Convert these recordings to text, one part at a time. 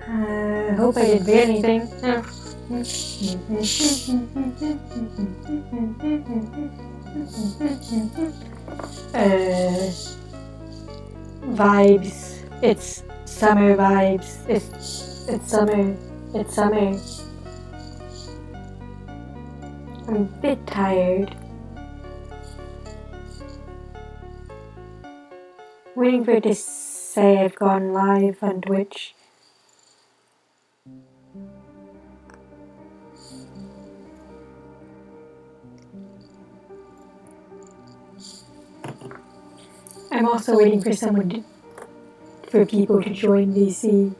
Hope I didn't forget anything. Vibes. It's summer vibes. It's summer. It's summer. I'm a bit tired. Waiting for it to say I've gone live on Twitch. I'm also waiting for for people to join VC.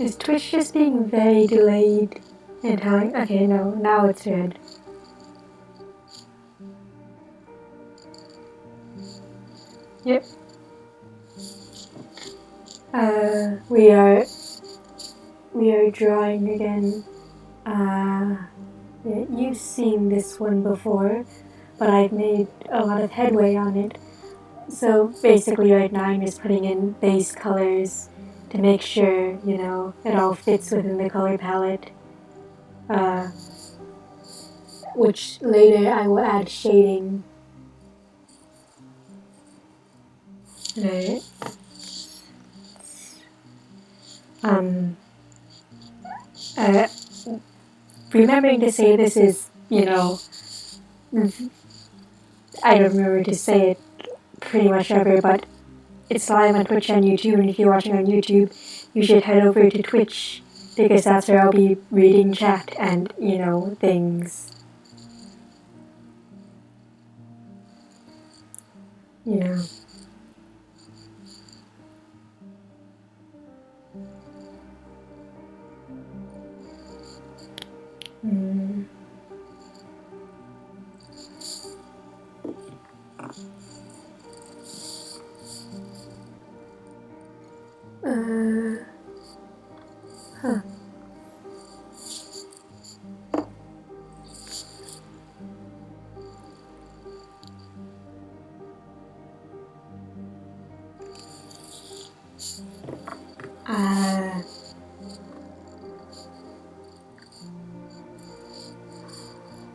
Is Twitch just being very delayed and telling? Okay, no, now it's red. Yep. We are drawing again. You've seen this one before, but I've made a lot of headway on it. So basically right now I'm just putting in base colors to make sure, it all fits within the color palette. Which later I will add shading. Right. Remembering to say this is, I don't remember to say it pretty much ever, but it's live on Twitch and YouTube, and if you're watching on YouTube, you should head over to Twitch, because that's where I'll be reading chat and, things.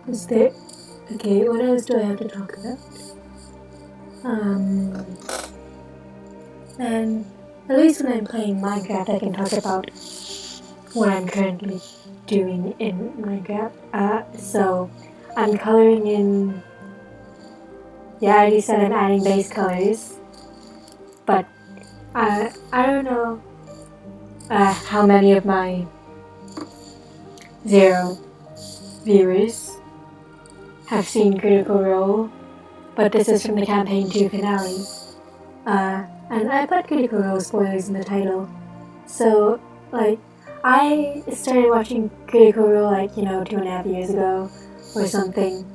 Is there... Okay, what else do I have to talk about? And at least when I'm playing Minecraft, I can talk about what I'm currently doing in Minecraft. So I'm coloring in... Yeah, I already said I'm adding base colors. But I don't know how many of my 0 viewers have seen Critical Role, but this is from the Campaign 2 finale. And I put Critical Role spoilers in the title. So, I started watching Critical Role 2.5 years ago or something.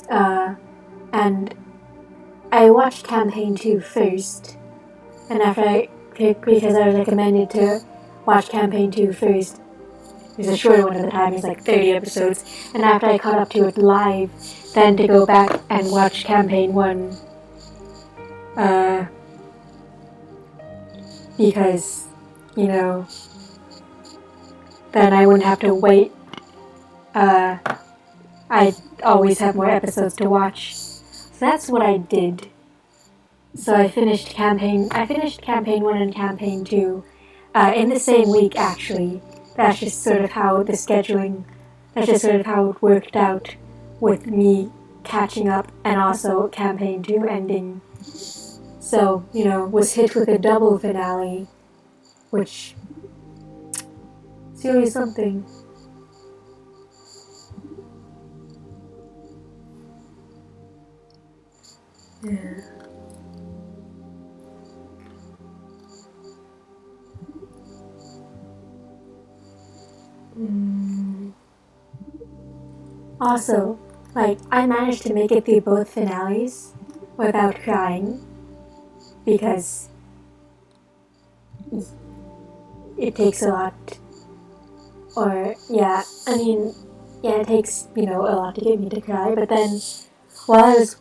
And I watched Campaign 2 first. And because I was recommended to watch Campaign 2 first, it was a shorter one at the time, it was 30 episodes. And after I caught up to it live, then to go back and watch Campaign 1. Because, then I wouldn't have to wait. I'd always have more episodes to watch. So that's what I did. So I finished Campaign 1 and Campaign 2 in the same week, actually. That's just sort of how that's just sort of how it worked out with me catching up and also Campaign 2 ending. So, was hit with a double finale, which is really something. Yeah. Also, like, I managed to make it through both finales without crying because it takes a lot. Or, yeah, I mean, yeah, it takes, a lot to get me to cry. But then, while I was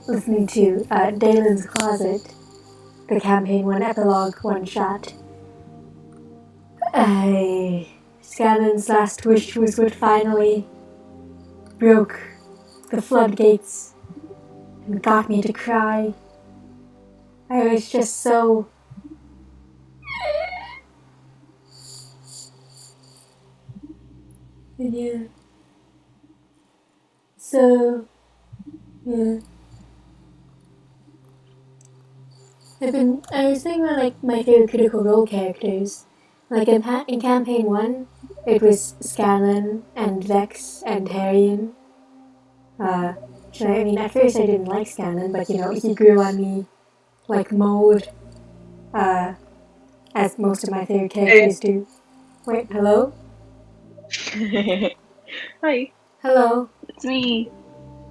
listening to Dalen's Closet, the campaign one epilogue one shot, Scanlan's last wish was what finally broke the floodgates and got me to cry. I was just so... Yeah. So, yeah. I was thinking about, like, my favorite Critical Role characters. Like, in Campaign 1, it was Scanlan and Vex and Harrion. I mean, at first I didn't like Scanlan, but, he grew on me like mold, as most of my favorite characters do. Wait, hello? Hi. Hello? It's me.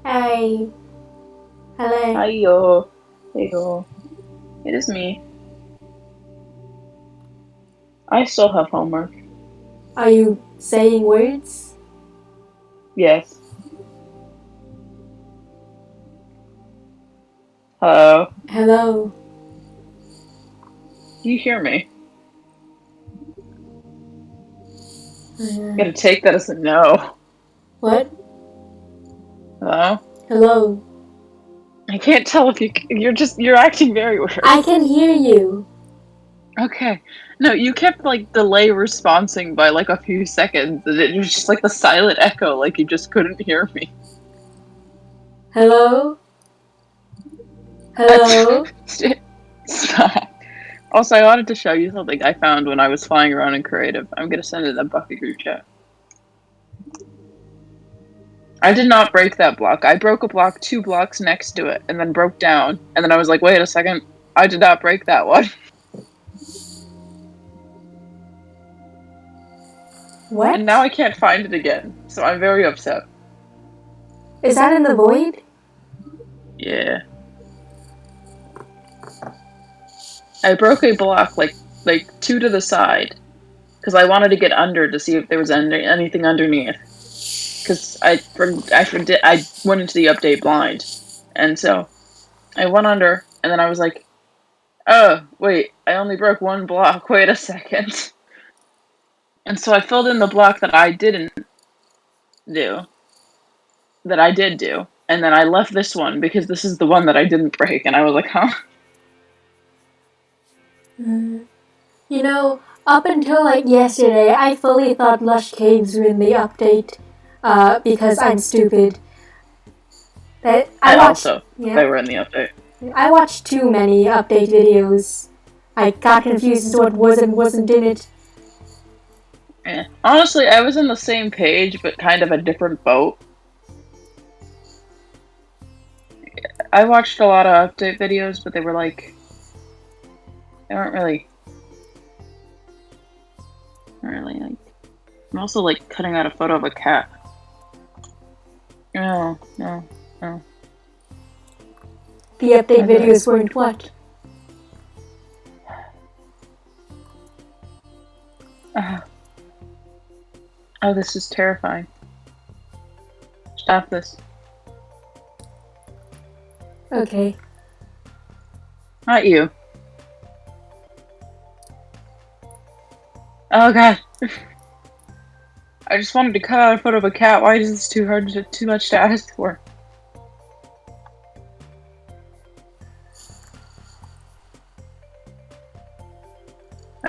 Hi. Hello? Hi-yo. Hey-yo. It is me. I still have homework. Are you saying words? Yes. Hello. Hello? Do you hear me? I'm gonna take that as a no. What? Hello? Hello? I can't tell if you're acting very weird. I can hear you. Okay. No, you kept, like, delay responsing by, like, a few seconds, and it was just, like, the silent echo, like you just couldn't hear me. Hello? Hello? Stop. Also, I wanted to show you something I found when I was flying around in creative. I'm gonna send it in the Buffy group chat. I did not break that block. I broke a block 2 blocks next to it, and then broke down. And then I was like, wait a second, I did not break that one. What? And now I can't find it again, so I'm very upset. Is that in the void? Yeah. I broke a block, like 2 to the side, because I wanted to get under to see if there was anything underneath. Because I went into the update blind, and so I went under, and then I was like, oh, wait, I only broke 1 block, wait a second. And so I filled in the block that I did do, and then I left this one, because this is the one that I didn't break, and I was like, huh? Up until, like, yesterday, I fully thought Lush Caves were in the update, because I'm stupid. They were in the update. I watched too many update videos. I got confused as to what was and wasn't in it. Yeah. Honestly, I was in the same page, but kind of a different boat. I watched a lot of update videos, but they weren't really like... I'm also, like, cutting out a photo of a cat. No. The update videos weren't what? Oh, this is terrifying. Stop this. Okay. Not you. Oh god. I just wanted to cut out a photo of a cat. Why is this too much to ask for?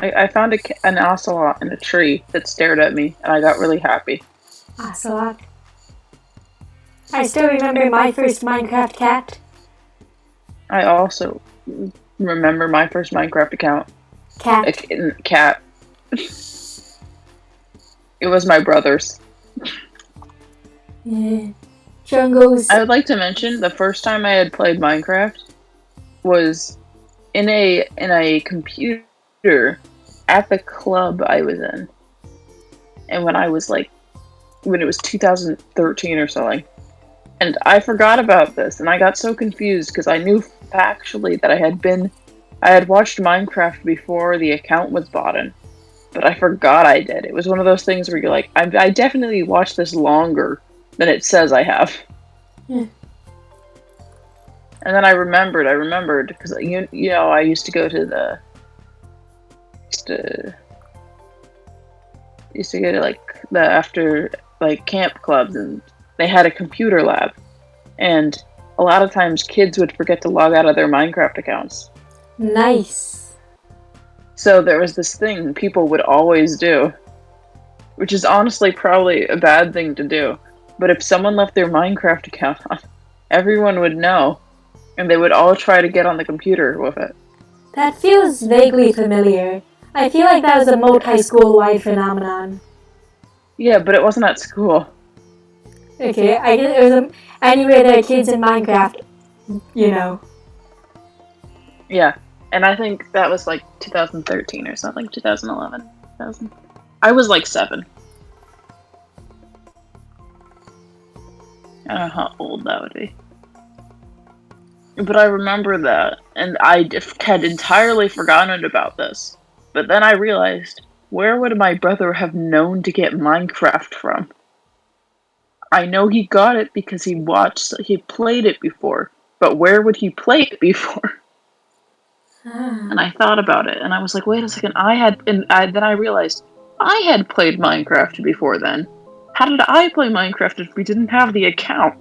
I found an ocelot in a tree that stared at me, and I got really happy. Ocelot? I still remember my first Minecraft cat. I also remember my first Minecraft account. Cat. It was my brother's. Yeah. Jungles. I would like to mention the first time I had played Minecraft was in a computer at the club I was in. And when I was like when it was 2013 or something. And I forgot about this, and I got so confused because I knew factually that I had watched Minecraft before the account was bought in, but I forgot I did. It was one of those things where you're like, I definitely watched this longer than it says I have. Yeah. And then I remembered because you know I used to go to like the after like camp clubs, and they had a computer lab, and a lot of times kids would forget to log out of their Minecraft accounts. Nice. So there was this thing people would always do, which is honestly probably a bad thing to do, but if someone left their Minecraft account on, everyone would know, and they would all try to get on the computer with it. That feels vaguely familiar. I feel like that was a multi-school-wide phenomenon. Yeah, but it wasn't at school. Okay, I guess it was anywhere there are kids in Minecraft, you know. Yeah, and I think that was like 2013 or something, 2011. 2000. I was like 7. I don't know how old that would be. But I remember that, and I had entirely forgotten about this. But then I realized, where would my brother have known to get Minecraft from? I know he got it because he played it before. But where would he play it before? And I thought about it, and I was like, wait a second, then I realized, I had played Minecraft before then. How did I play Minecraft if we didn't have the account?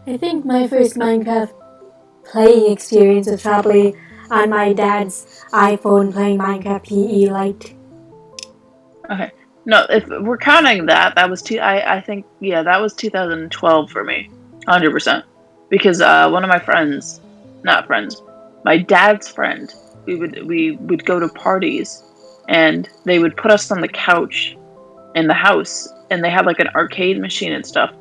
I think my first Minecraft playing experience was probably on my dad's iPhone playing Minecraft PE Lite. Okay. No, if we're counting that was I think, yeah, that was 2012 for me. 100%. Because one of my friends, my dad's friend, we would go to parties, and they would put us on the couch in the house, and they had like an arcade machine and stuff.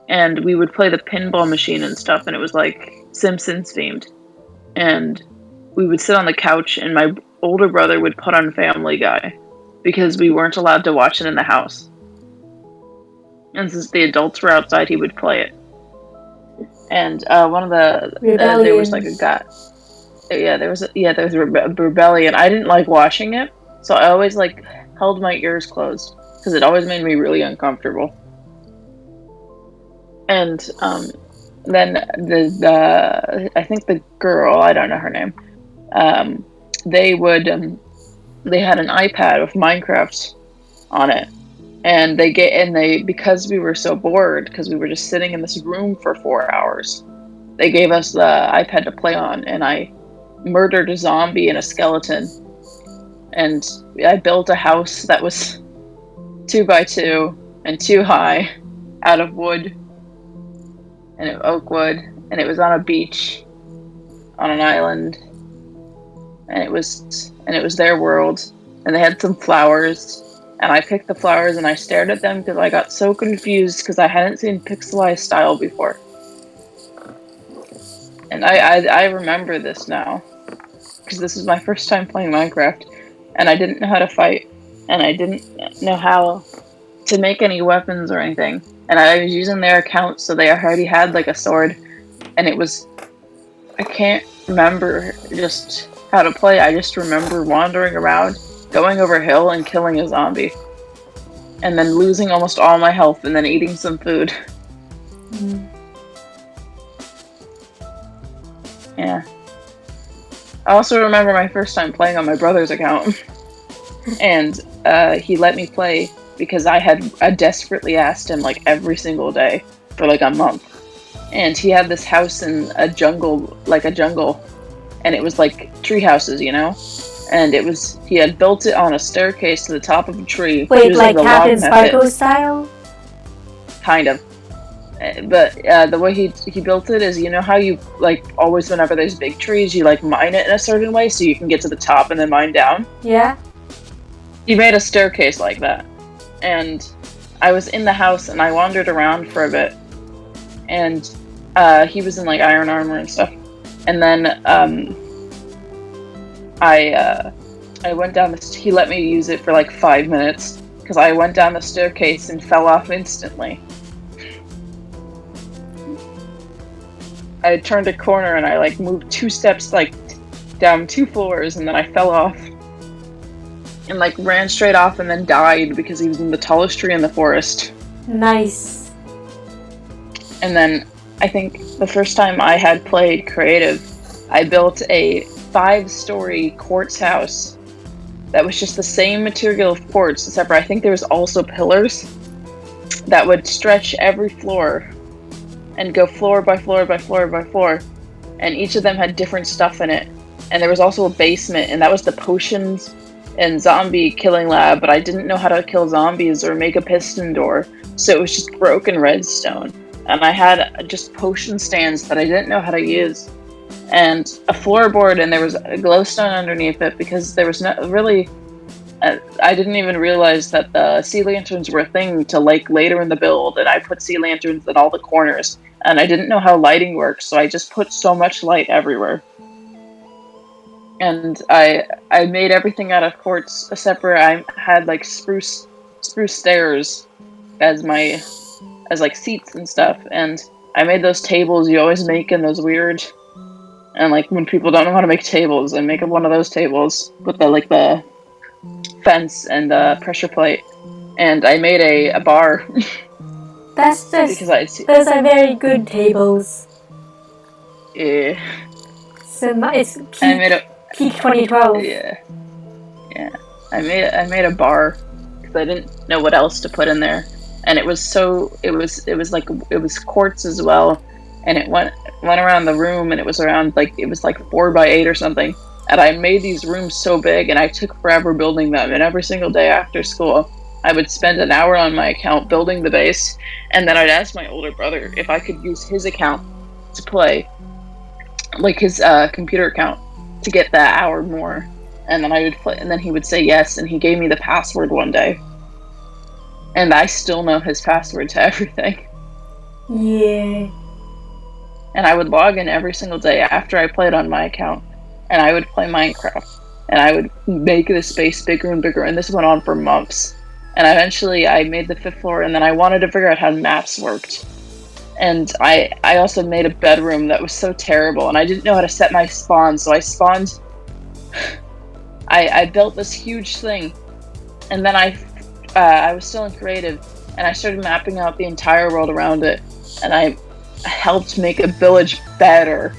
And we would play the pinball machine and stuff, and it was like Simpsons themed. And we would sit on the couch, and my older brother would put on Family Guy because we weren't allowed to watch it in the house. And since the adults were outside, he would play it. And one of there was like a guy. Yeah, there was a rebellion. I didn't like watching it, so I always like held my ears closed because it always made me really uncomfortable. And then I think the girl, I don't know her name, they had an iPad with Minecraft on it, and because we were so bored because we were just sitting in this room for 4 hours, they gave us the iPad to play on, and I murdered a zombie and a skeleton, and I built a house that was 2x2 and 2 high out of wood and oak wood, and it was on a beach on an island, and it was their world, and they had some flowers, and I picked the flowers and I stared at them because I got so confused because I hadn't seen pixelized style before. And I remember this now because this is my first time playing Minecraft, and I didn't know how to fight, and I didn't know how to make any weapons or anything, and I was using their account, so they already had like a sword, and I can't remember just how to play. I just remember wandering around, going over a hill and killing a zombie, and then losing almost all my health, and then eating some food. Yeah. I also remember my first time playing on my brother's account, and he let me play because I desperately asked him like every single day for like a month. And he had this house in a jungle, and it was like tree houses, you know? And he had built it on a staircase to the top of a tree. Wait, like Captain Sparkle style? Kind of. But the way he built it is, you know how you, like, always whenever there's big trees, you, like, mine it in a certain way so you can get to the top and then mine down? Yeah. He made a staircase like that. And I was in the house and I wandered around for a bit. And he was in, like, iron armor and stuff. And then I went down he let me use it for, like, 5 minutes. because I went down the staircase and fell off instantly. I turned a corner and I like moved 2 steps like down 2 floors, and then I fell off and like ran straight off and then died because he was in the tallest tree in the forest. Nice. And then I think the first time I had played creative, I built a 5-story quartz house that was just the same material of quartz, except for I think there was also pillars that would stretch every floor and go floor by floor by floor by floor, and each of them had different stuff in it. And there was also a basement, and that was the potions and zombie killing lab, but I didn't know how to kill zombies or make a piston door, so it was just broken redstone. And I had just potion stands that I didn't know how to use, and a floorboard, and there was a glowstone underneath it because there was not really... I didn't even realize that the sea lanterns were a thing till like later in the build, and I put sea lanterns in all the corners, and I didn't know how lighting works, so I just put so much light everywhere. And I made everything out of quartz, except for I had like spruce stairs as like seats and stuff, and I made those tables you always make in those weird, and like when people don't know how to make tables, I make one of those tables with the fence and the pressure plate, and I made a bar. That's just those are very good tables. Yeah. So it's peak 2012. Yeah. I made a bar because I didn't know what else to put in there, and it was quartz as well, and it went around the room, and it was like 4 by 8 or something. And I made these rooms so big, and I took forever building them. And every single day after school, I would spend an hour on my account building the base, and then I'd ask my older brother if I could use his account to play, like his computer account, to get that hour more. And then I would play, and then he would say yes, and he gave me the password one day. And I still know his password to everything. Yeah. And I would log in every single day after I played on my account, and I would play Minecraft, and I would make the space bigger and bigger, and this went on for months. And eventually I made the 5th floor, and then I wanted to figure out how maps worked. And I also made a bedroom that was so terrible, and I didn't know how to set my spawn, so I spawned... I built this huge thing, and then I was still in creative, and I started mapping out the entire world around it, and I helped make a village better.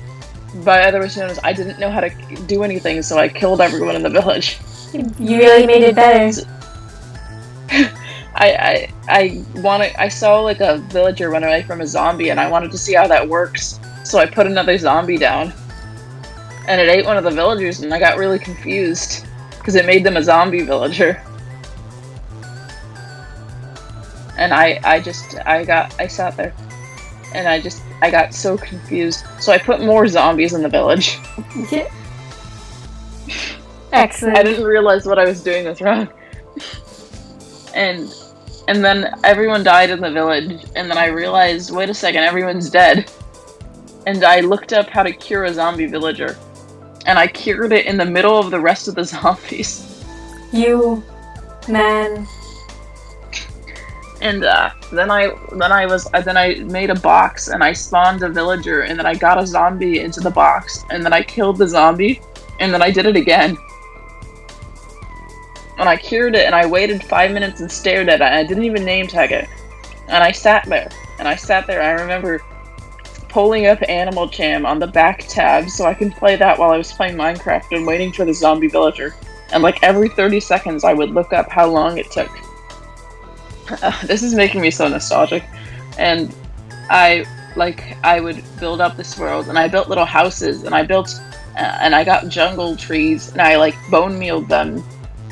By otherwise known as I didn't know how to do anything, so I killed everyone in the village. You really made it better. I saw like a villager run away from a zombie, and I wanted to see how that works, so I put another zombie down, and it ate one of the villagers, and I got really confused because it made them a zombie villager. And I sat there, and I got so confused, so I put more zombies in the village. Yeah. Excellent. I didn't realize what I was doing was wrong. And then everyone died in the village, and then I realized, wait a second, everyone's dead. And I looked up how to cure a zombie villager, and I cured it in the middle of the rest of the zombies. You, man. And then I made a box, and I spawned a villager, and then I got a zombie into the box, and then I killed the zombie, and then I did it again. And I cured it, and I waited 5 minutes and stared at it, and I didn't even name tag it. And I sat there, I remember pulling up Animal Jam on the back tab so I could play that while I was playing Minecraft and waiting for the zombie villager. And like every 30 seconds I would look up how long it took. This is making me so nostalgic. And I would build up this world, and I built little houses, and I got jungle trees, and I like bone mealed them,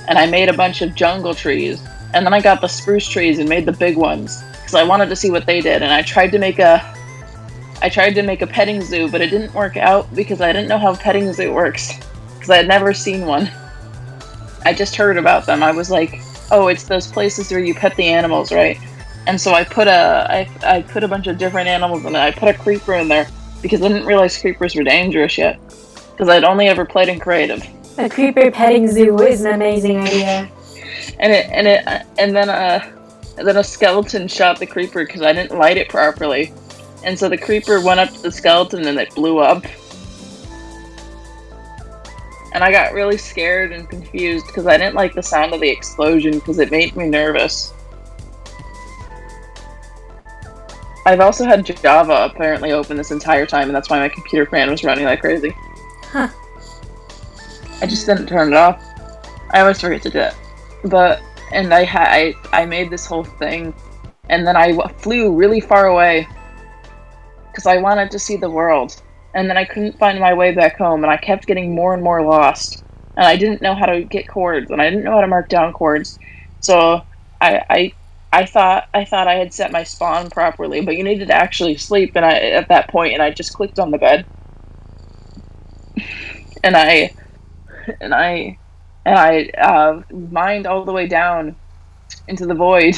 and I made a bunch of jungle trees, and then I got the spruce trees and made the big ones because I wanted to see what they did. And I tried to make a petting zoo, but it didn't work out because I didn't know how a petting zoo works because I had never seen one. I just heard about them. I was like, oh, it's those places where you pet the animals, right? And so I put a bunch of different animals in it. I put a creeper in there because I didn't realize creepers were dangerous yet because I'd only ever played in creative. A creeper petting zoo is an amazing idea. And then a skeleton shot the creeper because I didn't light it properly, and so the creeper went up to the skeleton and it blew up. And I got really scared and confused because I didn't like the sound of the explosion because it made me nervous. I've also had Java apparently open this entire time, and that's why my computer fan was running like crazy. Huh. I just didn't turn it off. I always forget to do it. And I made this whole thing, and then I flew really far away because I wanted to see the world. And then I couldn't find my way back home, and I kept getting more and more lost. And I didn't know how to get chords, and I didn't know how to mark down chords. So I thought I had set my spawn properly, but you needed to actually sleep. And at that point, and I just clicked on the bed, and I mined all the way down into the void,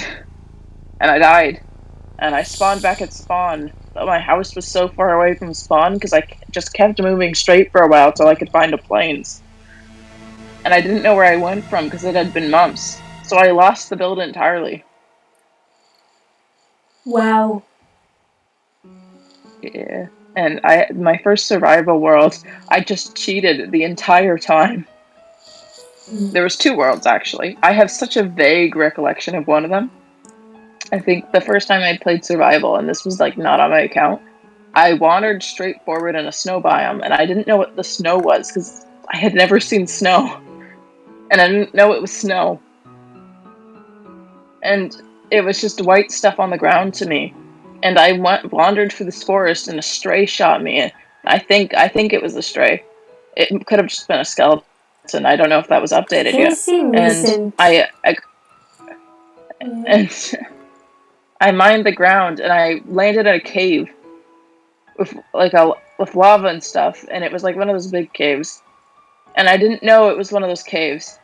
and I died. And I spawned back at spawn, but my house was so far away from spawn because I just kept moving straight for a while till I could find a plains. And I didn't know where I went from because it had been months, so I lost the build entirely. Wow. Yeah. And my first survival world, I just cheated the entire time. There was 2 worlds, actually. I have such a vague recollection of one of them. I think the first time I played survival, and this was like not on my account, I wandered straight forward in a snow biome, and I didn't know what the snow was because I had never seen snow, and I didn't know it was snow, and it was just white stuff on the ground to me. And I wandered through this forest, and a stray shot me. I think it was a stray. It could have just been a skeleton. I don't know if that was updated They yet. seem recent. And I mined the ground, and I landed in a cave with with lava and stuff, and it was like one of those big caves. And I didn't know it was one of those caves.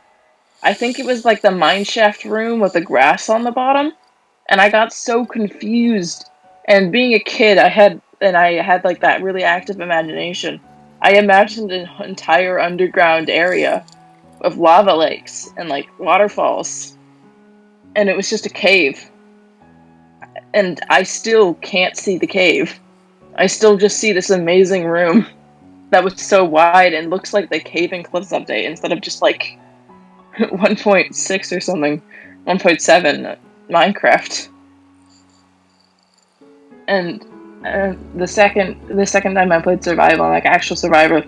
I think it was like the mineshaft room with the grass on the bottom, and I got so confused. And being a kid, I had like that really active imagination. I imagined an entire underground area of lava lakes and like waterfalls, and it was just a cave. And I still can't see the cave. I still just see this amazing room that was so wide and looks like the Cave and Cliffs update instead of just like 1.6 or something, 1.7 Minecraft. And the second time I played survival, like actual survivor,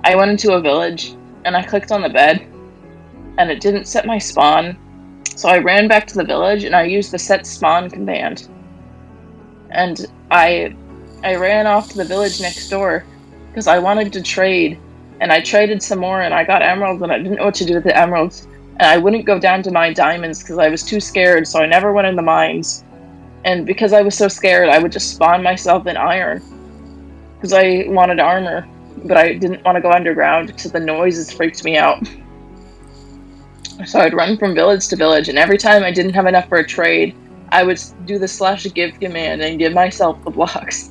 I went into a village and I clicked on the bed, and it didn't set my spawn. So I ran back to the village and I used the set spawn command. And I ran off to the village next door because I wanted to trade, and I traded some more, and I got emeralds, and I didn't know what to do with the emeralds, and I wouldn't go down to mine diamonds because I was too scared, so I never went in the mines. And because I was so scared, I would just spawn myself in iron because I wanted armor, but I didn't want to go underground because the noises freaked me out. So I'd run from village to village, and every time I didn't have enough for a trade, I would do the /give command and give myself the blocks.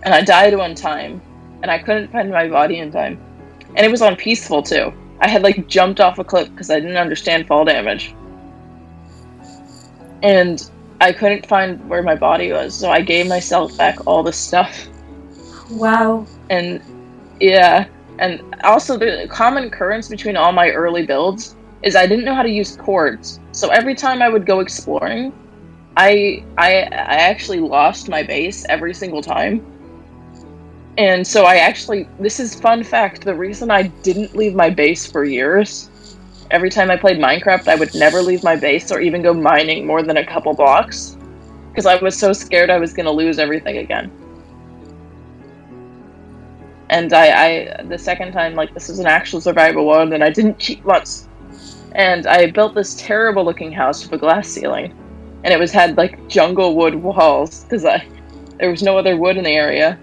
And I died one time, and I couldn't find my body in time. And it was on peaceful too. I had like jumped off a cliff because I didn't understand fall damage. And I couldn't find where my body was, so I gave myself back all the stuff. Wow. And yeah, and also the common occurrence between all my early builds is I didn't know how to use chords. So every time I would go exploring, I actually lost my base every single time. And so this is fun fact, the reason I didn't leave my base for years, every time I played Minecraft, I would never leave my base or even go mining more than a couple blocks, because I was so scared I was going to lose everything again. And the second time, like, this is an actual survival world, and I didn't cheat once. And I built this terrible looking house with a glass ceiling, and it had like jungle wood walls, because there was no other wood in the area.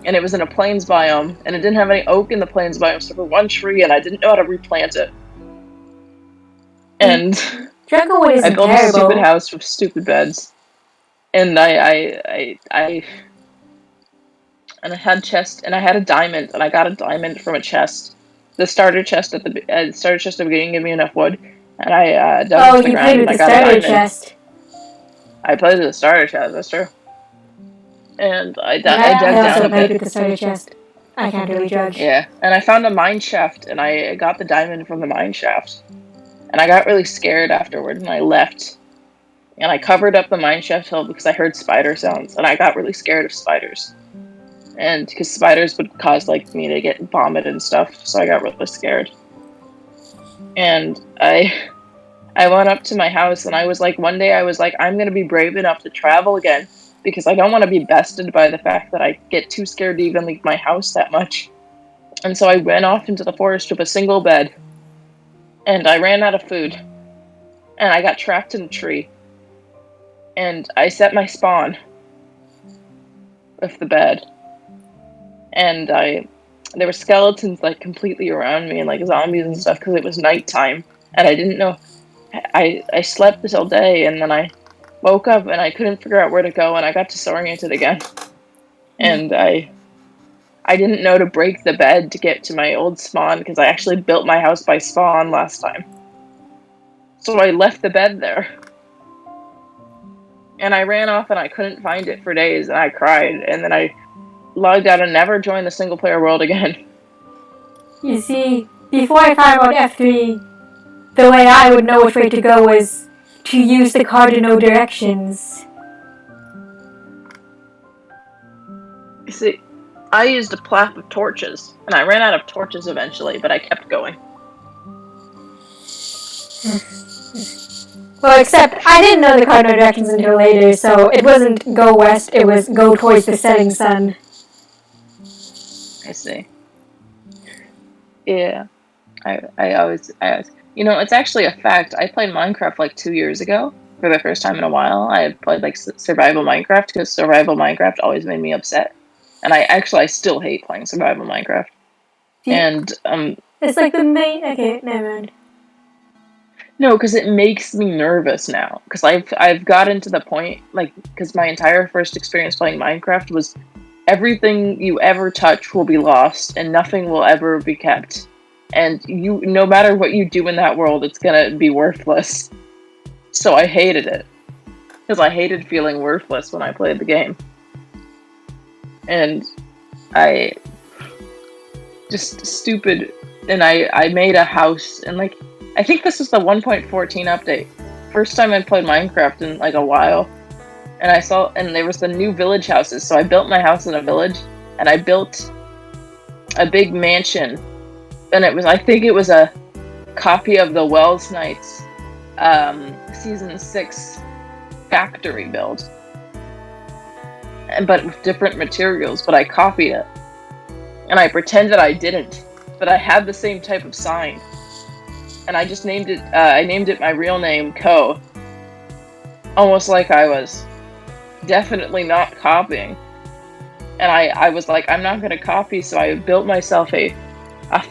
And it was in a plains biome, and it didn't have any oak in the plains biome, so for one tree, and I didn't know how to replant it. And Jungle wood isn't I built terrible. a stupid house with stupid beds. And I had chest, and I had a diamond, and I got a diamond from a chest. The starter chest at the beginning gave me enough wood, and I dug Oh, into the you ground played and with I the got a starter diamond. chest. I played with the starter chest, that's true. And I dug I down also a played bit. with the starter chest. I can't really judge. Yeah, and I found a mine shaft, and I got the diamond from the mine shaft. And I got really scared afterward, and I left. And I covered up the mine shaft hill because I heard spider sounds, and I got really scared of spiders. And because spiders would cause like me to get vomit and stuff, so I got really scared. And I went up to my house, and I was like, one day I was like, I'm gonna be brave enough to travel again because I don't want to be bested by the fact that I get too scared to even leave my house that much. And so I went off into the forest with a single bed, and I ran out of food, and I got trapped in a tree. And I set my spawn with the bed, and there were skeletons like completely around me and like zombies and stuff because it was nighttime, and I didn't know. I slept this all day, and then I woke up and I couldn't figure out where to go, and I got disoriented again, and I didn't know to break the bed to get to my old spawn because I actually built my house by spawn last time. So I left the bed there. And I ran off and I couldn't find it for days, and I cried, and then I logged out and never joined the single player world again. You see, before I found out F3, the way I would know which way to go was to use the cardinal directions. You see, I used a plap of torches, and I ran out of torches eventually, but I kept going. Well, except I didn't know the cardinal directions until later, so it wasn't go west, it was go towards the setting sun. I see. Yeah. I always, you know, it's actually a fact. I played Minecraft like 2 years ago for the first time in a while. I played like survival Minecraft because survival Minecraft always made me upset. And I still hate playing survival Minecraft. And, it's like the main, okay, never mind. No, because it makes me nervous now. Because I've gotten to the point, like, because my entire first experience playing Minecraft was everything you ever touch will be lost, and nothing will ever be kept. And no matter what you do in that world, it's gonna be worthless. So I hated it. Because I hated feeling worthless when I played the game. And I just stupid, and I made a house, and like, I think this is the 1.14 update. First time I played Minecraft in like a while. And I saw, and there was the new village houses, so I built my house in a village, and I built a big mansion, and I think it was a copy of the Wells Knights Season 6 factory build, but with different materials, but I copied it, and I pretended I didn't, but I had the same type of sign, and I just named it, I named it my real name, Ko, almost like I was definitely not copying. And I was like, I'm not gonna copy, so I built myself a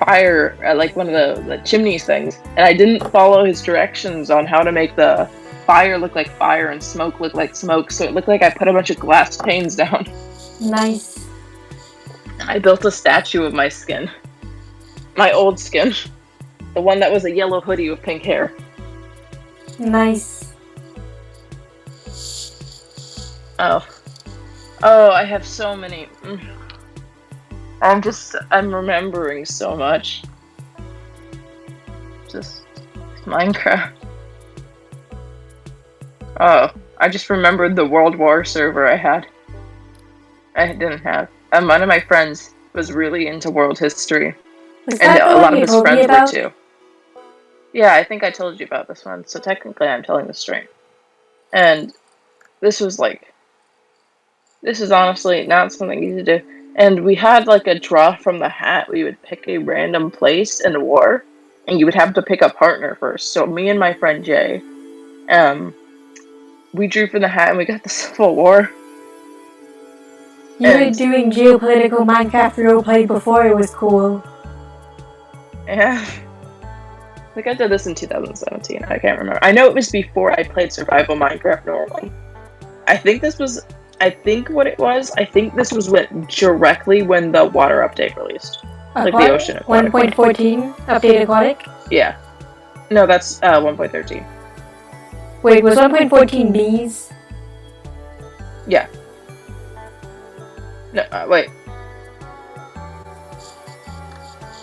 fire, like one of the chimneys things, and I didn't follow his directions on how to make the fire look like fire and smoke look like smoke, so it looked like I put a bunch of glass panes down. Nice. I built a statue of my skin. My old skin. The one that was a yellow hoodie with pink hair. Nice. Oh, I have so many. I'm remembering so much. Just Minecraft. Oh, I just remembered the World War server I didn't have. And one of my friends was really into world history. And a lot of his friends were too. Yeah, I think I told you about this one, so technically I'm telling the story. And this is honestly not something easy to do. And we had like a draw from the hat. We would pick a random place in war, and you would have to pick a partner first. So me and my friend Jay, we drew from the hat, and we got the Civil War. You were doing geopolitical Minecraft roleplay before it was cool. Yeah. I think I did this in 2017. I can't remember. I know it was before I played survival Minecraft normally. I think this was directly when the water update released. Like the ocean aquatic. 1.14 update aquatic? Yeah. No, that's 1.13. Wait, was 1.14 Bs? Yeah. No, wait.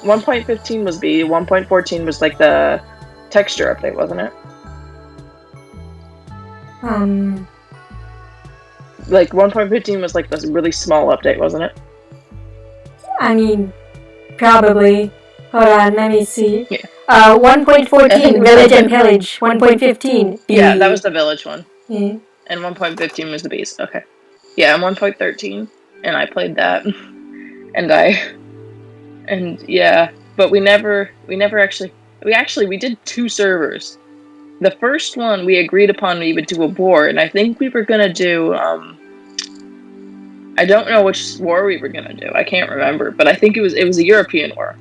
1.15 was B. 1.14 was like the texture update, wasn't it? Like 1.15 was like this really small update, wasn't it? I mean, probably. Hold on, let me see. Yeah. 1.14 Village and Pillage. 1.15 B. Yeah, that was the village one. Yeah. And 1.15 was the bees. Okay. Yeah, and 1.13, and I played that, and yeah, but we did 2 servers. The first one we agreed upon we would do a war, and I think we were gonna do I don't know which war we were gonna do. I can't remember, but I think it was a European war.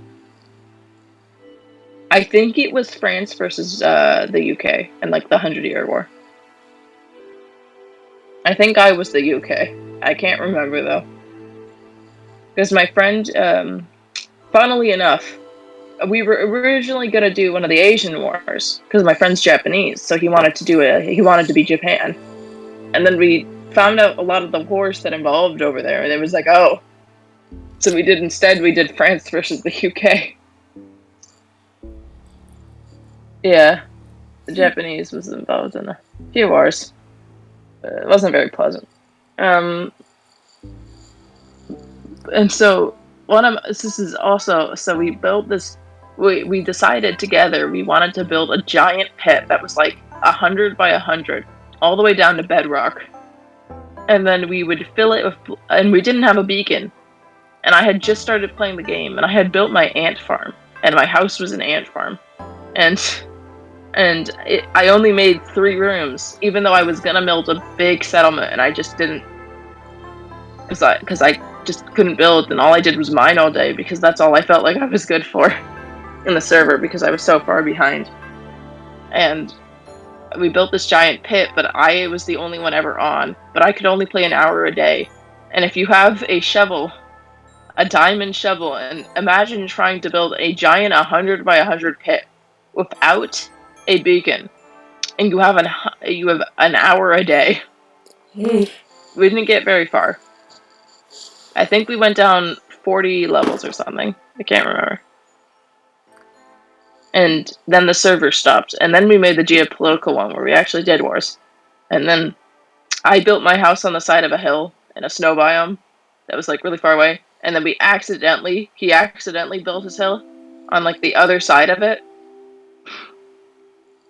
I think it was France versus the UK and like the 100-Year War. I think I was the UK. I can't remember though, because my friend, funnily enough, we were originally gonna do one of the Asian wars because my friend's Japanese, so he wanted to be Japan, and then we found out a lot of the wars that involved over there, and it was like, oh, so we did France versus the UK. Yeah, the Japanese was involved in a few wars. It wasn't very pleasant. And so this is also, so we built this. We decided together we wanted to build a giant pit that was like 100 by 100, all the way down to bedrock. And then we would fill it with, and we didn't have a beacon. And I had just started playing the game, and I had built my ant farm, and my house was an ant farm. I only made 3 rooms, even though I was gonna build a big settlement, and I just didn't, because I just couldn't build, and all I did was mine all day, because that's all I felt like I was good for in the server, because I was so far behind. And we built this giant pit, but I was the only one ever on, but I could only play an hour a day. And if you have a shovel, a diamond shovel, and imagine trying to build a giant 100 by 100 pit without a beacon, and you have an hour a day. We didn't get very far. I think we went down 40 levels or something. I can't remember. And then the server stopped, and then we made the geopolitical one where we actually did wars. And then I built my house on the side of a hill in a snow biome that was like really far away, and then he accidentally built his hill on like the other side of it,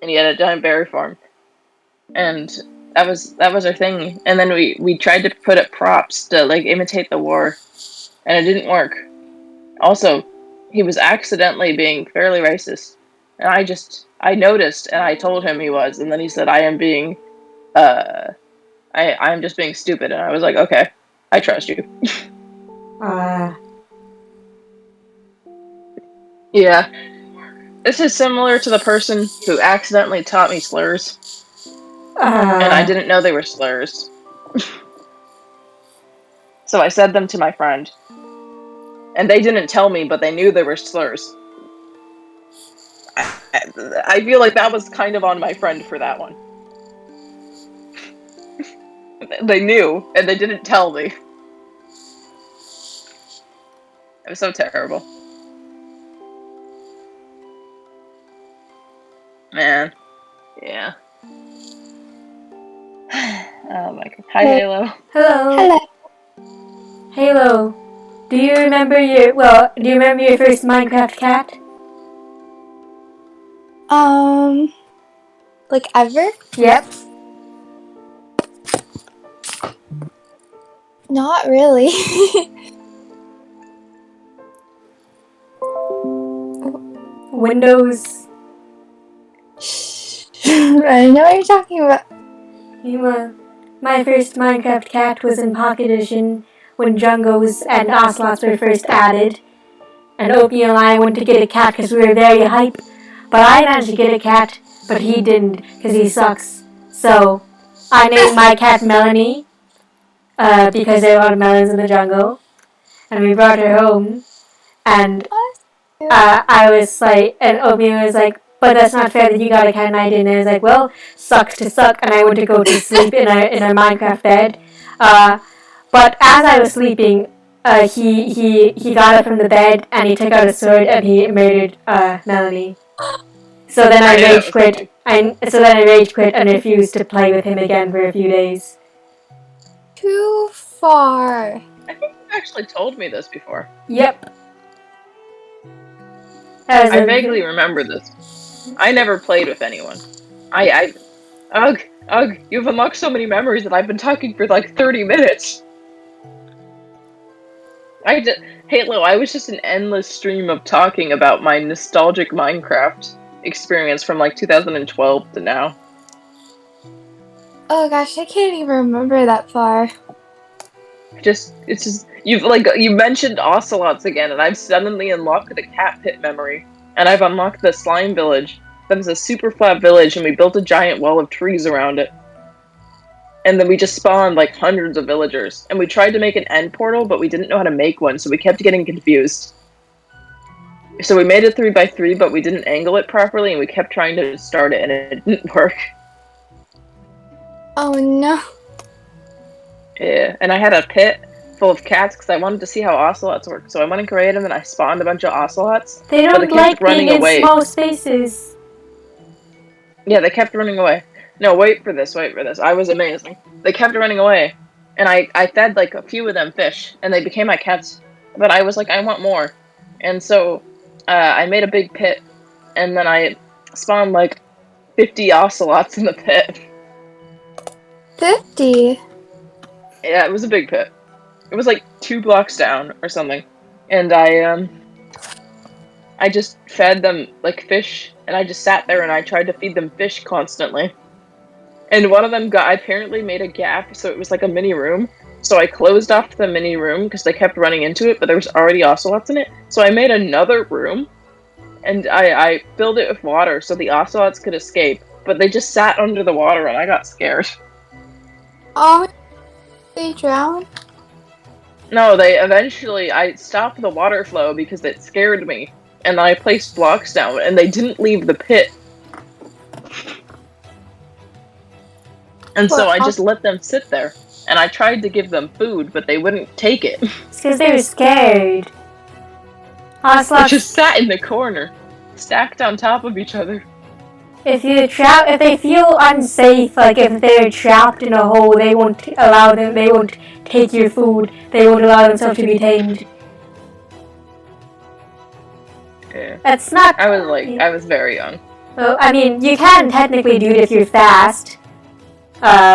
and he had a giant berry farm, and that was our thing. And then we tried to put up props to like imitate the war, and it didn't work. Also, he was accidentally being fairly racist, and I noticed, and I told him he was, and then he said, I am just being stupid, and I was like, okay, I trust you. Yeah. This is similar to the person who accidentally taught me slurs, and I didn't know they were slurs. So I said them to my friend, and they didn't tell me, but they knew they were slurs. I feel like that was kind of on my friend for that one. They knew, and they didn't tell me. It was so terrible. Man. Yeah. Oh my god. Hi, Halo. Hello. Halo. Do you remember your first Minecraft cat? Like ever? Yep. Not really. Windows. I know what you're talking about. My first Minecraft cat was in Pocket Edition when Jungos and Ocelots were first added. And Opie and I went to get a cat because we were very hype. But I managed to get a cat, but he didn't because he sucks. So I named my cat Melanie because there are a lot of melons in the jungle. And we brought her home. And I was like, and Opie was like, but that's not fair that you got a cat and I didn't. And I was like, well, sucks to suck, and I went to go to sleep in a Minecraft bed. But as I was sleeping, he got up from the bed and he took out a sword and he murdered Melanie. So then I rage quit. I rage quit and refused to play with him again for a few days. Too far. I think you actually told me this before. Yep. I vaguely remember this. I never played with anyone. Ugh, you've unlocked so many memories that I've been talking for like 30 minutes. Halo, I was just an endless stream of talking about my nostalgic Minecraft experience from like 2012 to now. Oh gosh, I can't even remember that far. You mentioned ocelots again, and I've suddenly unlocked the cat pit memory, and I've unlocked the slime village. That is a super flat village, and we built a giant wall of trees around it. And then we just spawned like hundreds of villagers, and we tried to make an end portal, but we didn't know how to make one, so we kept getting confused. So we made it 3x3, but we didn't angle it properly, and we kept trying to start it, and it didn't work. Oh no. Yeah, and I had a pit full of cats because I wanted to see how ocelots work. So I went and created them and I spawned a bunch of ocelots. They don't like being in small spaces. Yeah, they kept running away. No, wait for this. I was amazing. They kept running away. And I fed like a few of them fish and they became my cats. But I was like, I want more. And so I made a big pit and then I spawned like 50 ocelots in the pit. 50? Yeah, it was a big pit. It was like 2 blocks down or something. And I just fed them like fish, and I just sat there and I tried to feed them fish constantly. And one of them apparently made a gap, so it was like a mini room. So I closed off the mini room because they kept running into it, but there was already ocelots in it. So I made another room, and I filled it with water so the ocelots could escape. But they just sat under the water, and I got scared. Oh, they drowned? No, I stopped the water flow because it scared me. And I placed blocks down, and they didn't leave the pit. And so I just let them sit there. And I tried to give them food, but they wouldn't take it. It's because they were scared. They just sat in the corner, stacked on top of each other. If they feel unsafe, like if they're trapped in a hole, they won't take your food, they won't allow themselves to be tamed. Yeah. That's not... I was very young. Well, I mean, you can technically do it if you're fast,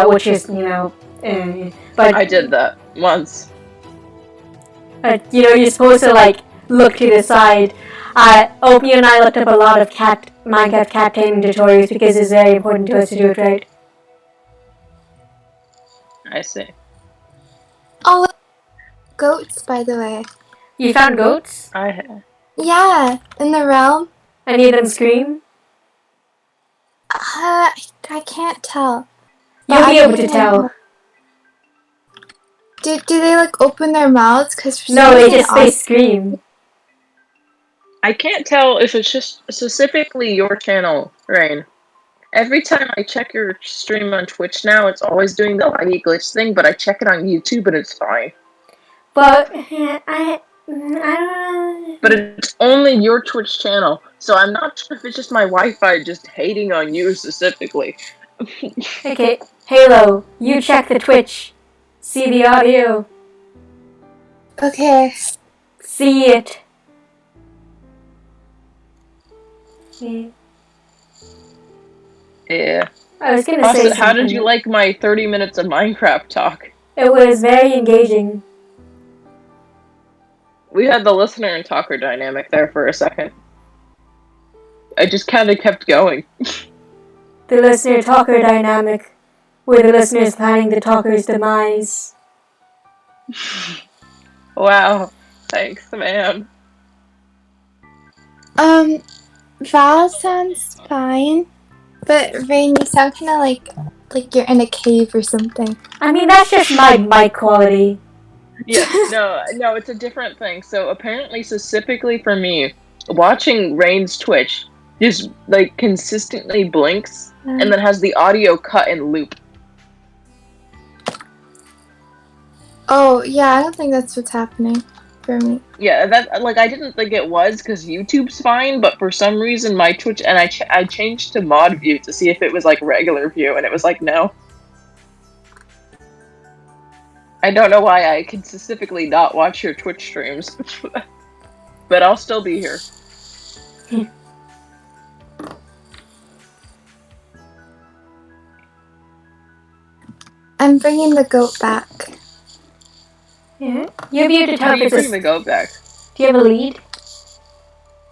which is, but... I did that once. You're supposed to, look to the side. Opie and I looked up a lot of Minecraft cat taming tutorials because it's very important to us to do it right. I see. Oh, goats, by the way. You found goats? I have. Yeah, in the realm. Any of them scream? I can't tell. You'll be able to tell. Do they open their mouths? No, they scream. I can't tell if it's just specifically your channel, Rain. Every time I check your stream on Twitch now, it's always doing the laggy glitch thing, but I check it on YouTube and it's fine. But I don't know. But it's only your Twitch channel, so I'm not sure if it's just my Wi-Fi just hating on you specifically. Okay, Halo, you check the Twitch. See the audio. Okay. See it. Yeah. I was gonna say something. How did you like my 30 minutes of Minecraft talk? It was very engaging. We had the listener and talker dynamic there for a second. I just kind of kept going. The listener-talker dynamic, where the listener is planning the talker's demise. Wow. Thanks, man. Val sounds fine, but Rain, you sound kind of like you're in a cave or something. I mean, that's just my mic quality. Yeah, no, it's a different thing. So apparently, specifically for me, watching Rain's Twitch, just like consistently blinks and then has the audio cut and loop. Oh, yeah, I don't think that's what's happening for me. Yeah, that like I didn't think it was because YouTube's fine, but for some reason my Twitch and I changed to mod view to see if it was like regular view, and it was like no. I don't know why I can specifically not watch your Twitch streams, but I'll still be here. I'm bringing the goat back. Yeah. You'll be able to How tell do you if bring it's the goat back? Do you have a lead?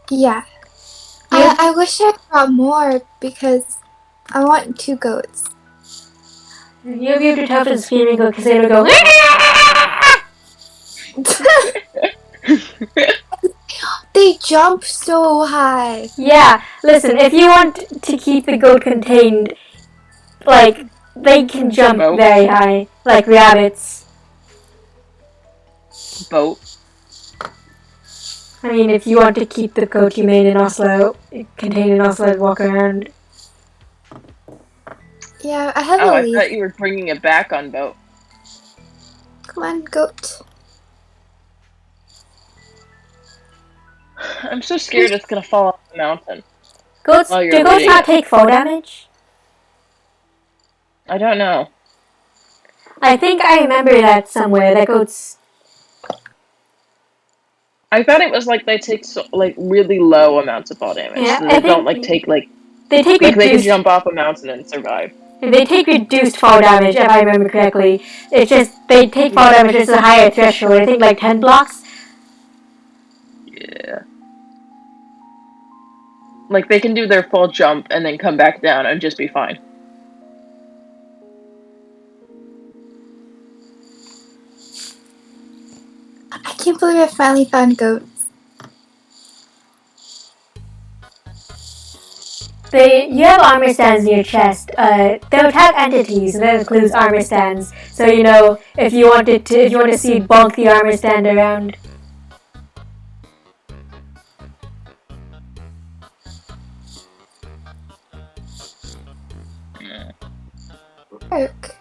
Yeah. Yeah. I wish I brought more because I want 2 goats. You'll be able to tell if it's a screaming goat because it'll go. They jump so high. Yeah, listen, if you want to keep the goat contained, like, they can jump Boat. very high, like rabbits. Boat. I mean, if you want to keep the goat humane in Oslo, contained in Oslo, and walk around. Yeah, I have Oh, a I lead. thought you were bringing it back on boat. Come on, goat. I'm so scared it's gonna fall off the mountain. Goats, Oh, you're do goats leading not it. take fall damage? I don't know. I think I remember that somewhere, that goats... I thought it was like they take like really low amounts of fall damage, Yeah, so I they don't think- like take like They take they can reduced... jump off a mountain and survive. They take reduced fall damage, if I remember correctly. It's just, they take fall damage just a higher threshold, I think like 10 blocks. Yeah. Like they can do their full jump and then come back down and just be fine. I can't believe I finally found goats. You have armor stands in your chest. They'll attack entities, and that includes armor stands. So you know if you want to see bonk the armor stand around. Work.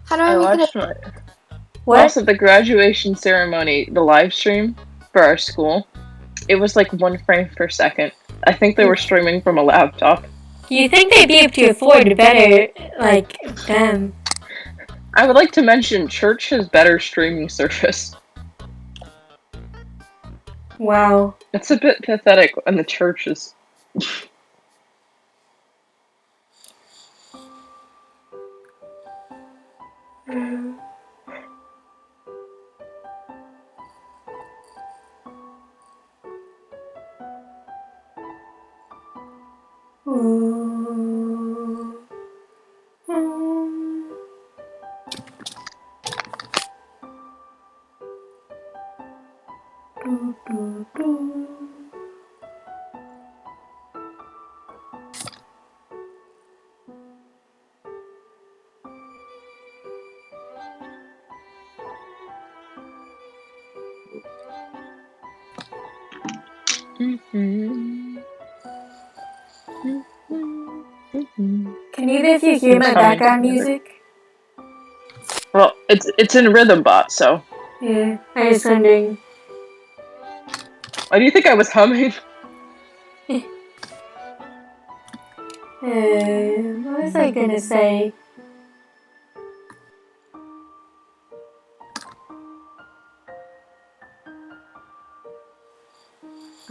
How do I I make watched it? my What? also the graduation ceremony, the live stream for our school. It was like 1 frame per second. I think they were streaming from a laptop. You think they'd be able to afford better, like them? I would like to mention Church has better streaming service. Wow. It's a bit pathetic when the church is. Can either of you hear my It's coming background together. music? Well, it's in Rhythm Bot, so. Yeah, I was wondering. Why do you think I was humming? What was I gonna say?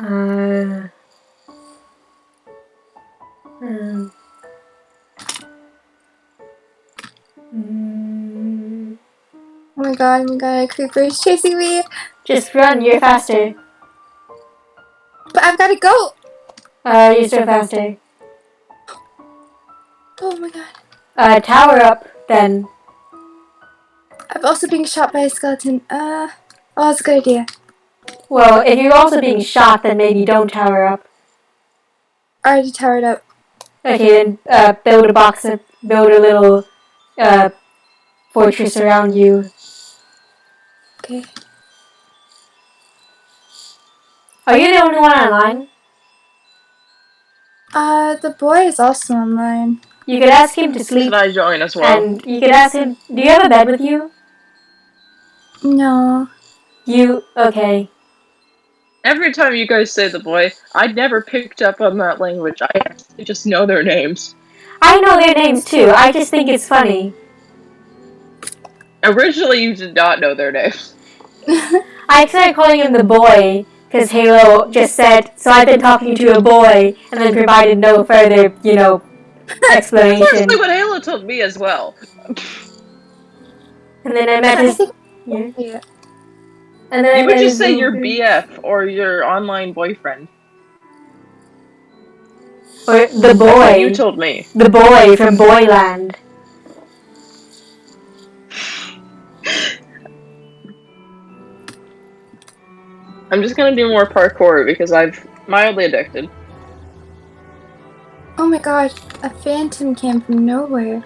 Oh my god, a creeper is chasing me. Just run, you're faster. But I've gotta go. You're still faster. Oh my god. Tower up, then. I'm also being shot by a skeleton. Oh, that's a good idea. Well, if you're also being shot, then maybe don't tower up. I already towered up. Okay, then build a box, build a little fortress around you. Okay. Are you the only one online? The boy is also online. You could ask him to sleep, Should I join as well? and you could ask him. Do you have a bed with you? No. Okay? Every time you guys say the boy, I never picked up on that language. I actually just know their names. I know their names too. I just think it's funny. Originally, you did not know their names. I started calling him the boy because Halo just said, "So I've been talking to a boy," and then provided no further, That's explanation. actually what Halo told me as well. And then I met his. Yeah. And then You I would met just his say your roommate. BF or your online boyfriend. Or the That's what you boy. told me. The boy from Boyland. I'm just gonna do more parkour because I've mildly addicted. Oh my god, a phantom came from nowhere.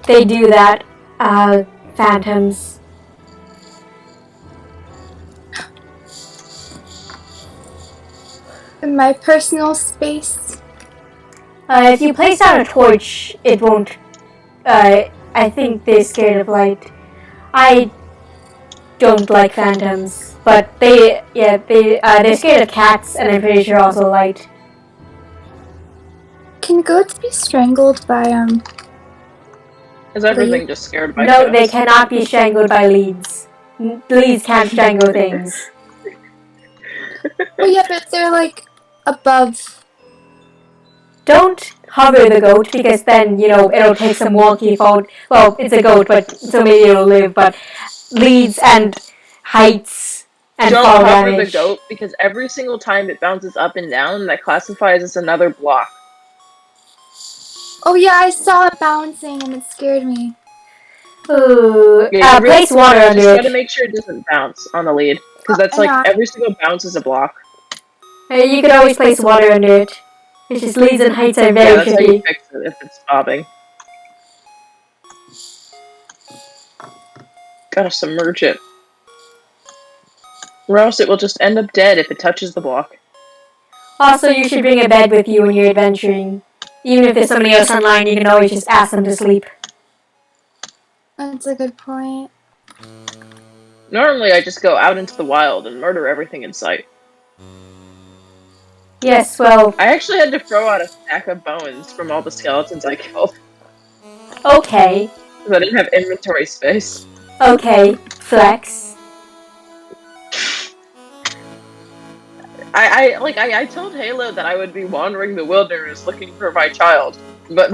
They do that. Phantoms. In my personal space. If you place down a torch, it won't. I think they're scared of light. I don't like phantoms, but they're scared of cats, and I'm pretty sure also light. Can goats be strangled by Is everything just scared by No, cats? they cannot be strangled by leads. Leads can't strangle things. Oh yeah, but they're like above. Don't hover the goat because then, it'll take some wonky fault. Well, it's a goat, but so maybe it'll live, but leads and heights and Don't fall hover damage. the goat because every single time it bounces up and down, that classifies as another block. Oh yeah, I saw it bouncing and it scared me. Ooh, Yeah, you place water just under gotta it. make sure it doesn't bounce on the lead because that's I know. every single bounce is a block. You could always place water under it. It's just leads and heights are Yeah, very that's how you tricky. fix it if it's bobbing. Gotta submerge it. Or else it will just end up dead if it touches the block. Also, you should bring a bed with you when you're adventuring. Even if there's somebody else online, you can always just ask them to sleep. That's a good point. Normally I just go out into the wild and murder everything in sight. Yes, well, I actually had to throw out a stack of bones from all the skeletons I killed okay. because I didn't have inventory space. Okay, flex. I told Halo that I would be wandering the wilderness looking for my child, but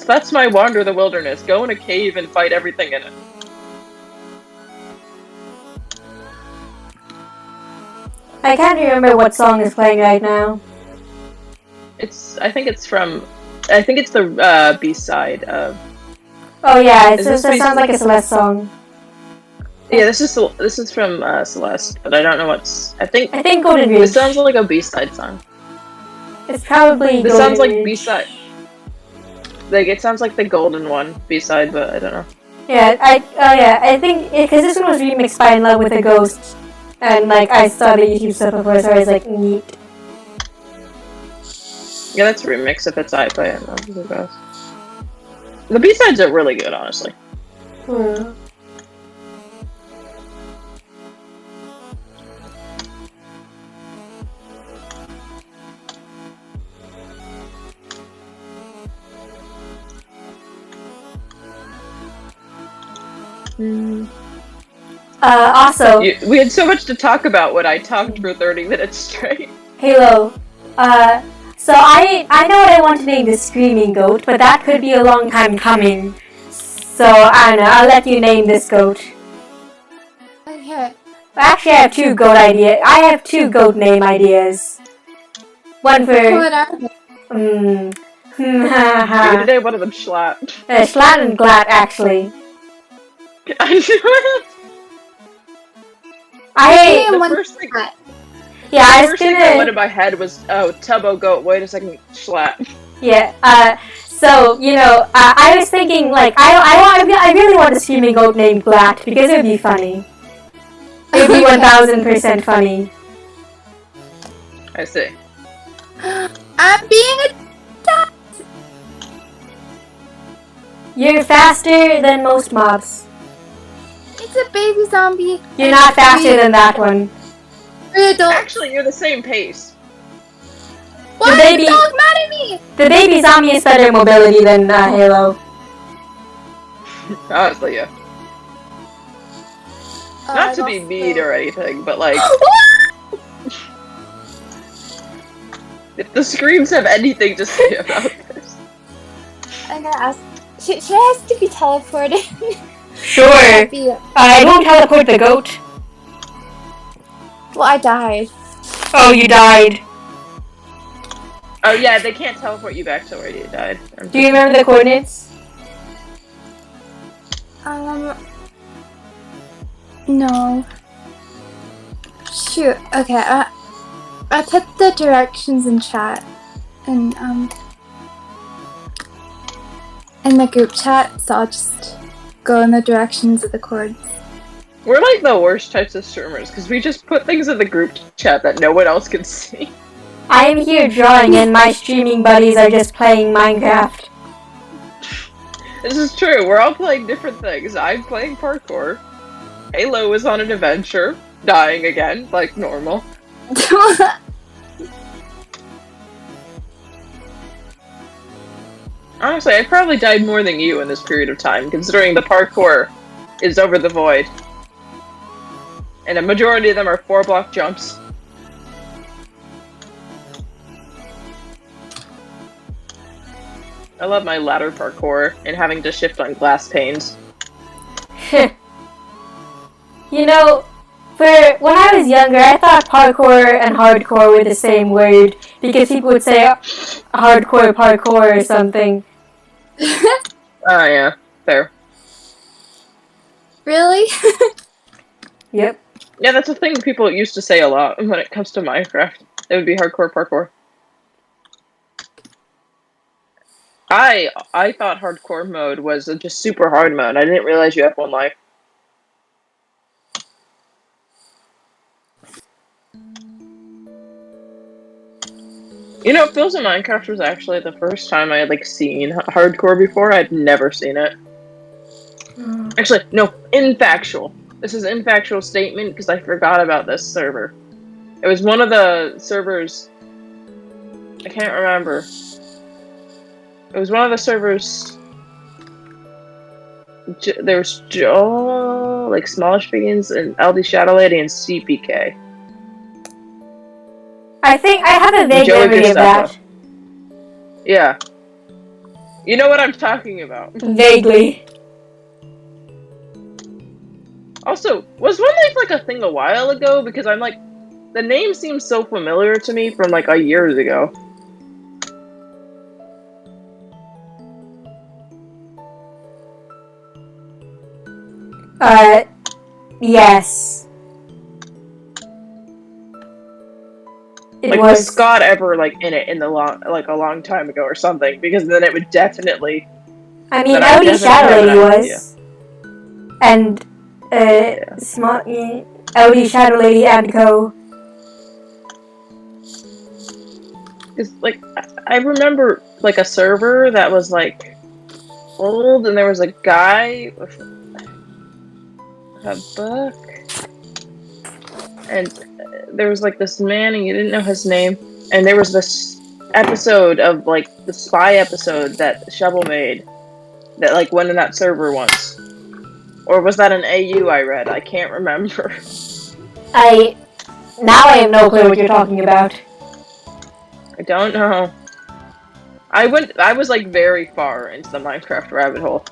that's my wander the wilderness. Go in a cave and fight everything in it. I can't remember what song is playing right now. I think it's the B-side of. Oh yeah, it Is this sounds like a Celeste song. Yeah, this is from Celeste, but I don't know what's. I think Golden Ridge. this sounds like a B-side song. It's probably This Golden sounds like Ridge. B-side. It sounds like the golden one B-side, but I don't know. Yeah, I think because this one was remixed by In Love with a Ghost, and I saw the YouTube stuff before, so I was like, neat. Yeah, that's a remix if it's I by In Love with a Ghost. The B-sides are really good, honestly. Hmm. Also, We had so much to talk about when I talked for 30 minutes straight. Halo. So I know what I want to name the Screaming Goat, but that could be a long time coming. So I don't know. I'll let you name this goat. Okay. Actually, I have two goat name ideas. One for What are they? Today, one of them Schlatt. Schlatt and Glatt actually. I knew it! Name The one first thing, cat. Yeah, I the was first thing that went gonna. in my head was, oh, Tubbo Goat, wait a second, Schlatt. Yeah. So I was thinking I really want a screaming goat named Glatt because it would be funny. It'd be 1000% funny. I see. I'm being attacked! You're faster than most mobs. It's a baby zombie. You're not faster than that one. Three adults. Actually, you're the same pace. Why is baby- the dog mad at me? The baby zombie has better mobility than Halo. Honestly, yeah. Oh, Not I to be lost mean the- or anything, but like, if the screams have anything to say about this. I'm gonna ask. Should I ask to be teleported? Sure. That'd be- I won't teleport the goat. Well, I died. Oh, you died. Oh yeah, they can't teleport you back to where you died. Do you remember the coordinates? No. Shoot. Okay. I put the directions in chat, and in the group chat, so I'll just go in the directions of the chords. We're like the worst types of streamers because we just put things in the group chat that no one else can see. I am here drawing and my streaming buddies are just playing Minecraft. This is true. We're all playing different things. I'm playing parkour. Halo is on an adventure, dying again, like normal. Honestly, I probably died more than you in this period of time, considering the parkour is over the void. And a majority of them are 4-block jumps. I love my ladder parkour and having to shift on glass panes. You know, when I was younger, I thought parkour and hardcore were the same word because people would say hardcore parkour or something. Oh yeah, fair. Really? Yep. Yeah, that's a thing people used to say a lot when it comes to Minecraft. It would be hardcore parkour. I thought hardcore mode was just super hard mode. I didn't realize you have one life. You know, Fills in Minecraft was actually the first time I had like seen hardcore before. I'd never seen it. Actually, no, infactual. This is an infactual statement because I forgot about this server. It was one of the servers. I can't remember. It was one of the servers. There was Joe, like Smallish Begins, and LD Shadow Lady, and CPK. I think I have a vague Joey memory of Gestapo. that. Yeah. You know what I'm talking about. Vaguely. Also, was One Life like a thing a while ago? Because I'm like, the name seems so familiar to me from like a years ago. Yes. It Like, was. was Scott ever like in it in the a long time ago or something? Because then it would definitely. I mean, But I LD definitely Shadow have Lady an was. And, LD Shadow Lady and Co. Because like I remember like a server that was like old, and there was a guy with a book, and there was like this man, and you didn't know his name, and there was this episode of like the spy episode that Shovel made that like went in that server once, or was that an AU I read? I can't remember. Now I have no clue what you're talking about. I don't know. I was like very far into the Minecraft rabbit hole.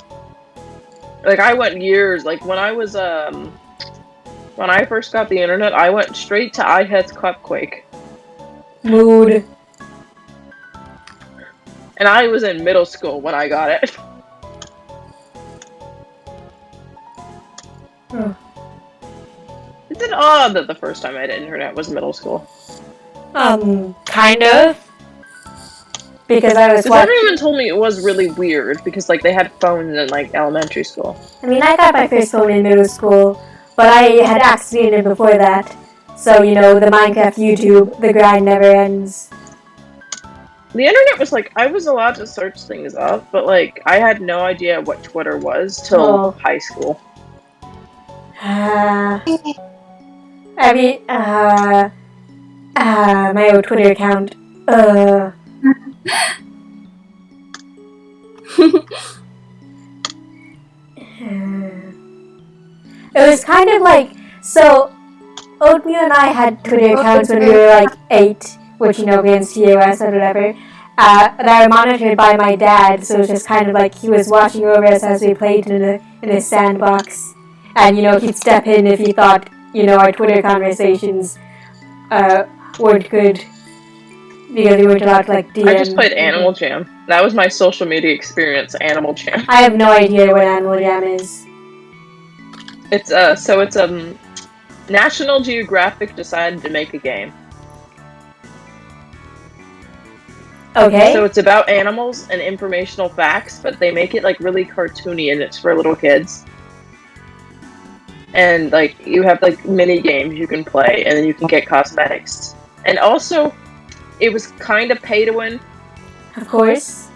Like I went years, like when I was when I first got the internet, I went straight to iHead's Cupquake. Mood. And I was in middle school when I got it. Is it odd that the first time I had internet was middle school? Kind of. Because I was Because everyone told me it was really weird because like they had phones in like elementary school. I mean, I got my first phone in middle school, but I had accidentally before that. So, you know, the Minecraft YouTube, the grind never ends. The internet was like, I was allowed to search things up, but like, I had no idea what Twitter was till Oh. high school. I mean, my old Twitter account. It was kind of like, so Oatmeal and I had Twitter accounts when we were like 8, which, you know, against TOS or whatever, that were monitored by my dad, so it was just kind of like he was watching over us as we played in a sandbox, and, you know, he'd step in if he thought, you know, our Twitter conversations weren't good, because we weren't allowed to, like, DM. I just played Animal Jam. That was my social media experience, Animal Jam. I have no idea what Animal Jam is. It's National Geographic decided to make a game. Okay. So it's about animals and informational facts, but they make it like really cartoony and it's for little kids. And like you have like mini games you can play and then you can get cosmetics. And also it was kind of pay to win. Of course.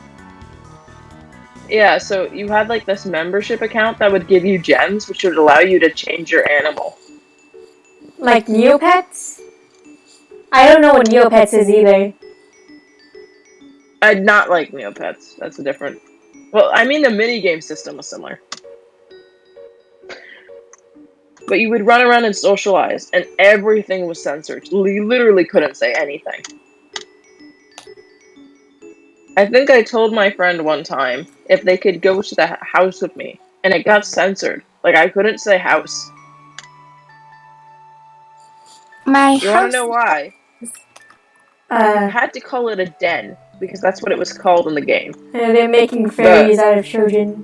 Yeah, so you had like this membership account that would give you gems which would allow you to change your animal. Like Neopets? I don't know what Neopets is either. I'd not like Neopets. That's a different... Well, I mean the minigame system was similar. But you would run around and socialize, and everything was censored. You literally couldn't say anything. I think I told my friend one time if they could go to the house with me, and it got censored. Like, I couldn't say house. You wanna know why? You had to call it a den, because that's what it was called in the game. They're making fairies out of children.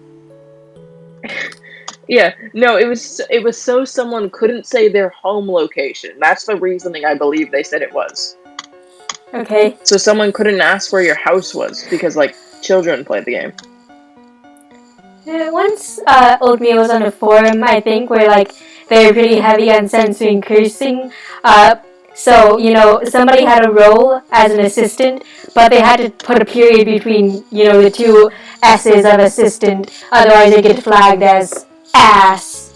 Yeah, no, it was so someone couldn't say their home location. That's the reasoning I believe they said it was. Okay. So someone couldn't ask where your house was, because, like, children played the game. Once Oatmeal was on a forum, I think, where, like, they were pretty heavy on censoring cursing. So, you know, somebody had a role as an assistant, but they had to put a period between, you know, the two S's of assistant, otherwise they get flagged as ass.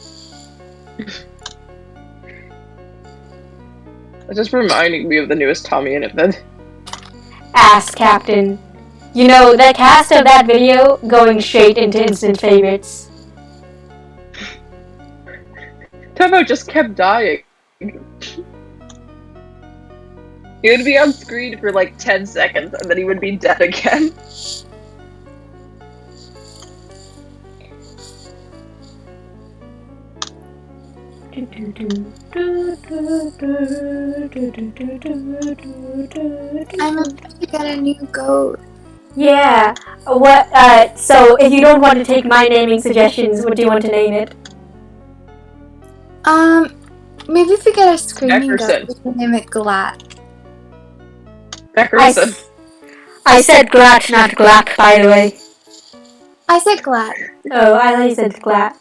It's just reminding me of the newest Tommy in it then. Ass Captain. You know, the cast of that video going straight into instant favorites. Tomo just kept dying. He would be on screen for like 10 seconds and then he would be dead again. I'm about to get a new goat. Yeah. What? So if you don't want to take my naming suggestions, what do you want to name it? Maybe if we get a screaming Eckerson. goat, we can name it Glat. Beckerson. I said Glat, not Glack, by the way. I said Glat. Oh, I thought you said Glat.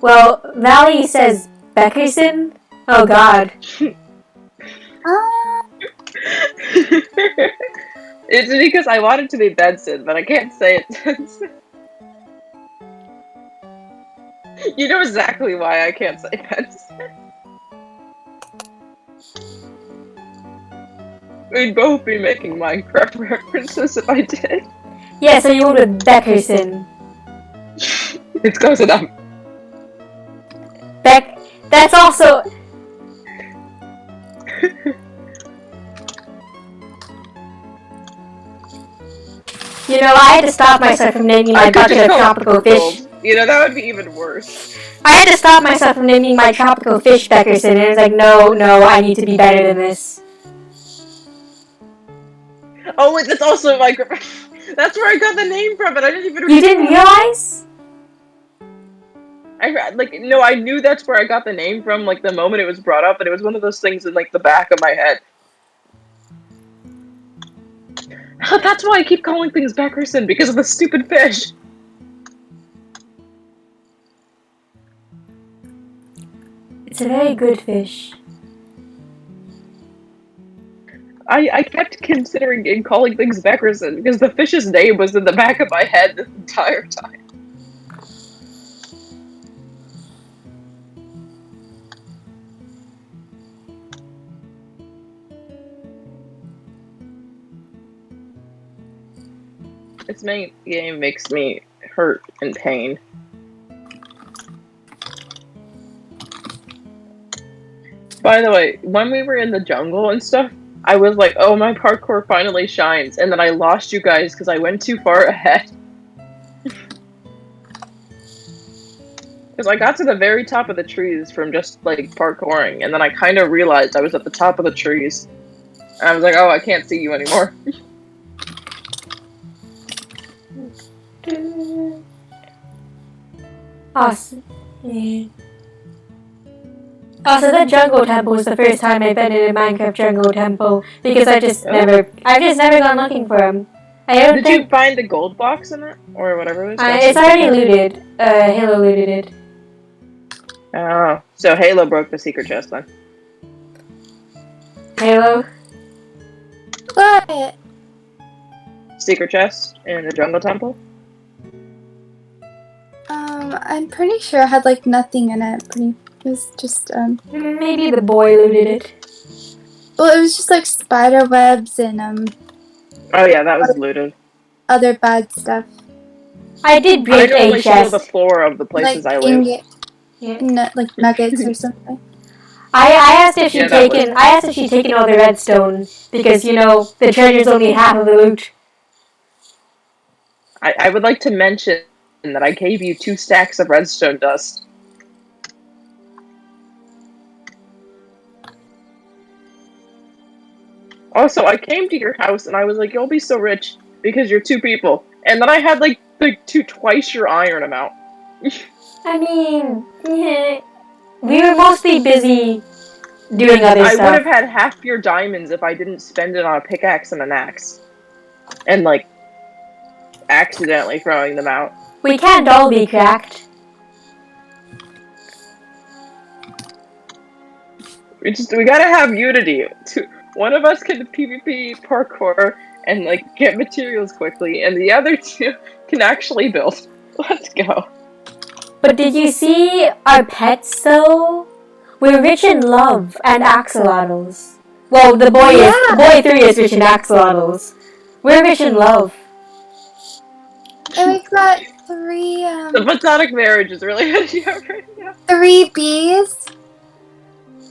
Well, Valley says Beckerson? Oh god. It's because I wanted to be Benson, but I can't say it. Benson. You know exactly why I can't say Benson. We'd both be making Minecraft references if I did. Yeah, so you went with Beckerson. It's close enough. That's also... You know, I had to stop myself from naming my bucket of tropical fish. You know, that would be even worse. I had to stop myself from naming my tropical fish Beckerson, and it was like, no, I need to be better than this. Oh, wait, that's also Minecraft. That's where I got the name from, but I didn't even... You didn't realize? I knew that's where I got the name from, like, the moment it was brought up, but it was one of those things in, like, the back of my head. Oh, that's why I keep calling things Beckerson, because of the stupid fish. very good fish. I kept considering and calling things Beckerson because the fish's name was in the back of my head the entire time. This game makes me hurt and pain. By the way, when we were in the jungle and stuff, I was like, oh, my parkour finally shines, and then I lost you guys because I went too far ahead. Because I got to the very top of the trees from just, like, parkouring, and then I kind of realized I was at the top of the trees. And I was like, oh, I can't see you anymore. Awesome. Yeah. Also, the jungle temple was the first time I've been in a Minecraft jungle temple because I've just never gone looking for them. Did you find the gold box in it or whatever it was? It's already looted. Halo looted it. Oh, so Halo broke the secret chest then. Halo. What? Secret chest in the jungle temple. I'm pretty sure it had like nothing in it. It was just Maybe the boy looted it. Well, it was just like spider webs and Oh yeah, that was looted. other bad stuff. I did break I only a show chest. the floor of the places Like I live. like nuggets or something. I asked if she'd taken all the redstone because the treasure's only half of the loot. I would like to mention that I gave you 2 stacks of redstone dust. Also, I came to your house and I was like, you'll be so rich because you're 2 people. And then I had like 2x your iron amount. I mean, we were mostly busy doing other stuff. I would have had half your diamonds if I didn't spend it on a pickaxe and an axe. And like, accidentally throwing them out. We can't all be cracked. We gotta have unity. One of us can PvP parkour and like get materials quickly, and the other 2 can actually build. Let's go. But did you see our pets though? We're rich in love and axolotls. Well, boy 3 is rich in axolotls. We're rich in love. And we've got 3 The platonic marriage is really hitting out right now. 3 bees.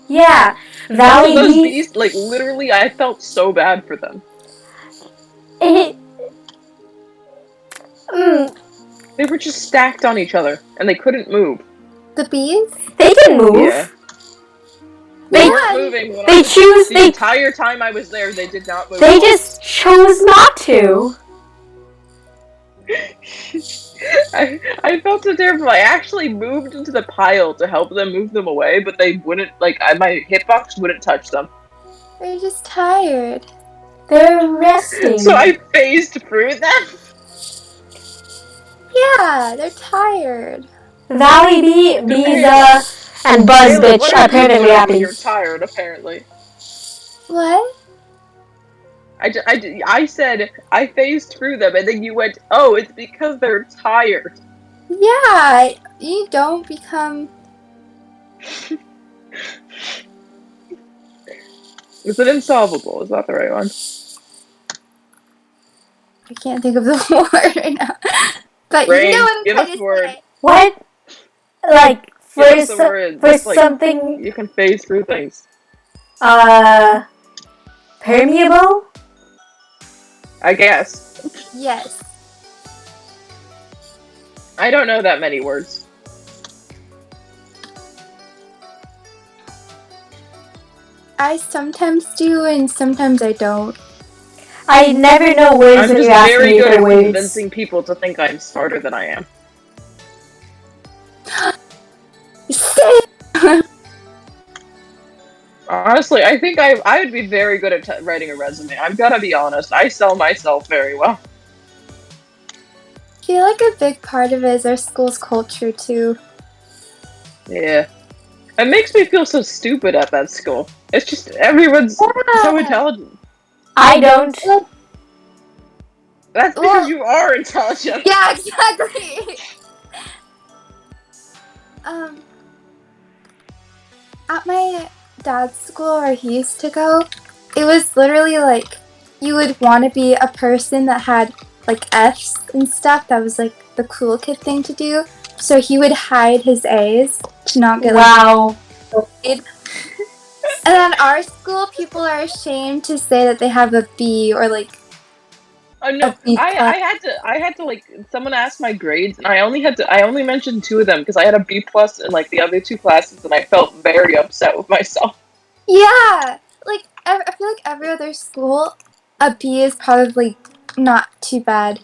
Yeah, Valley Those bees. bees, like literally, I felt so bad for them. It, They were just stacked on each other, and they couldn't move. The bees? they can move. Yeah. They weren't moving. When they choose. the They entire time I was there, they did not move. they just chose not to. I felt so terrible. I actually moved into the pile to help them move them away, but they wouldn't, like, my hitbox wouldn't touch them. They're just tired. They're resting. So I phased through them. Yeah, they're tired. Valley bee, Biza, and Buzz Taylor, bitch what are are you perfectly doing when happy. You're tired, apparently. What? I said I phased through them, and then you went, oh, it's because they're tired. Yeah, you don't become... Is it insolvable? Is that the right one? I can't think of the word right now. But Rain, you know what I'm give trying us to the word. say. What? Like for Give us the word. for Just, like, something you can phase through things. permeable? I guess. Yes. I don't know that many words. I sometimes do and sometimes I don't. I never know words I'm when just you ask very me good for at words. convincing people to think I'm smarter than I am. Honestly, I think I would be very good at writing a resume. I've got to be honest. I sell myself very well. I feel like a big part of it is our school's culture too. Yeah. It makes me feel so stupid at that school. It's just everyone's so intelligent. I don't. Well, That's because Well- you are intelligent. yeah, exactly. At my dad's school where he used to go, it was literally like you would want to be a person that had like F's and stuff. That was like the cool kid thing to do. So he would hide his A's to not get Wow. bullied. And at our school, people are ashamed to say that they have a B or like No, a B+. I had to like someone asked my grades and I only mentioned 2 of them because I had a B plus in like the other 2 classes and I felt very upset with myself. Yeah, like I feel like every other school, a B is probably not too bad.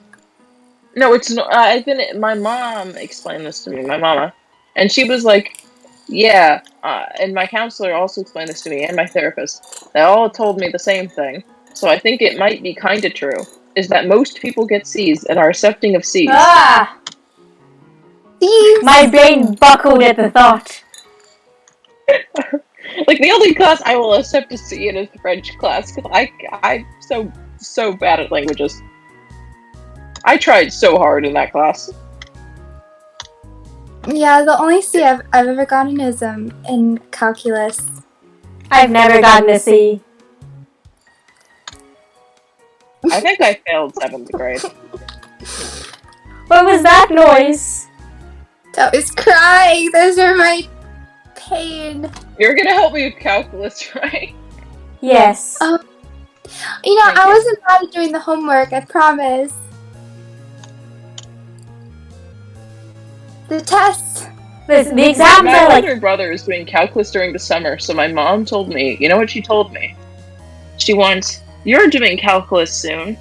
No, it's not. My mom explained this to me, my mama, and she was like, "Yeah," and my counselor also explained this to me, and my therapist. They all told me the same thing. So I think it might be kind of true. Is that most people get C's and are accepting of C's. Ah! These My brain buckled at the thought. Like the only class I will accept a C in is the French class because I'm so bad at languages. I tried so hard in that class. Yeah, the only C I've ever gotten is in calculus. I've never gotten a C. I think I failed 7th grade. What was that noise? I was crying. Those are my pain. You're gonna help me with calculus, right? Yes. You know, Thank I you. wasn't bad at doing the homework. I promise. The tests. The exams My are like. older brother is doing calculus during the summer, so my mom told me, you know what she told me? She wants, you're doing calculus soon.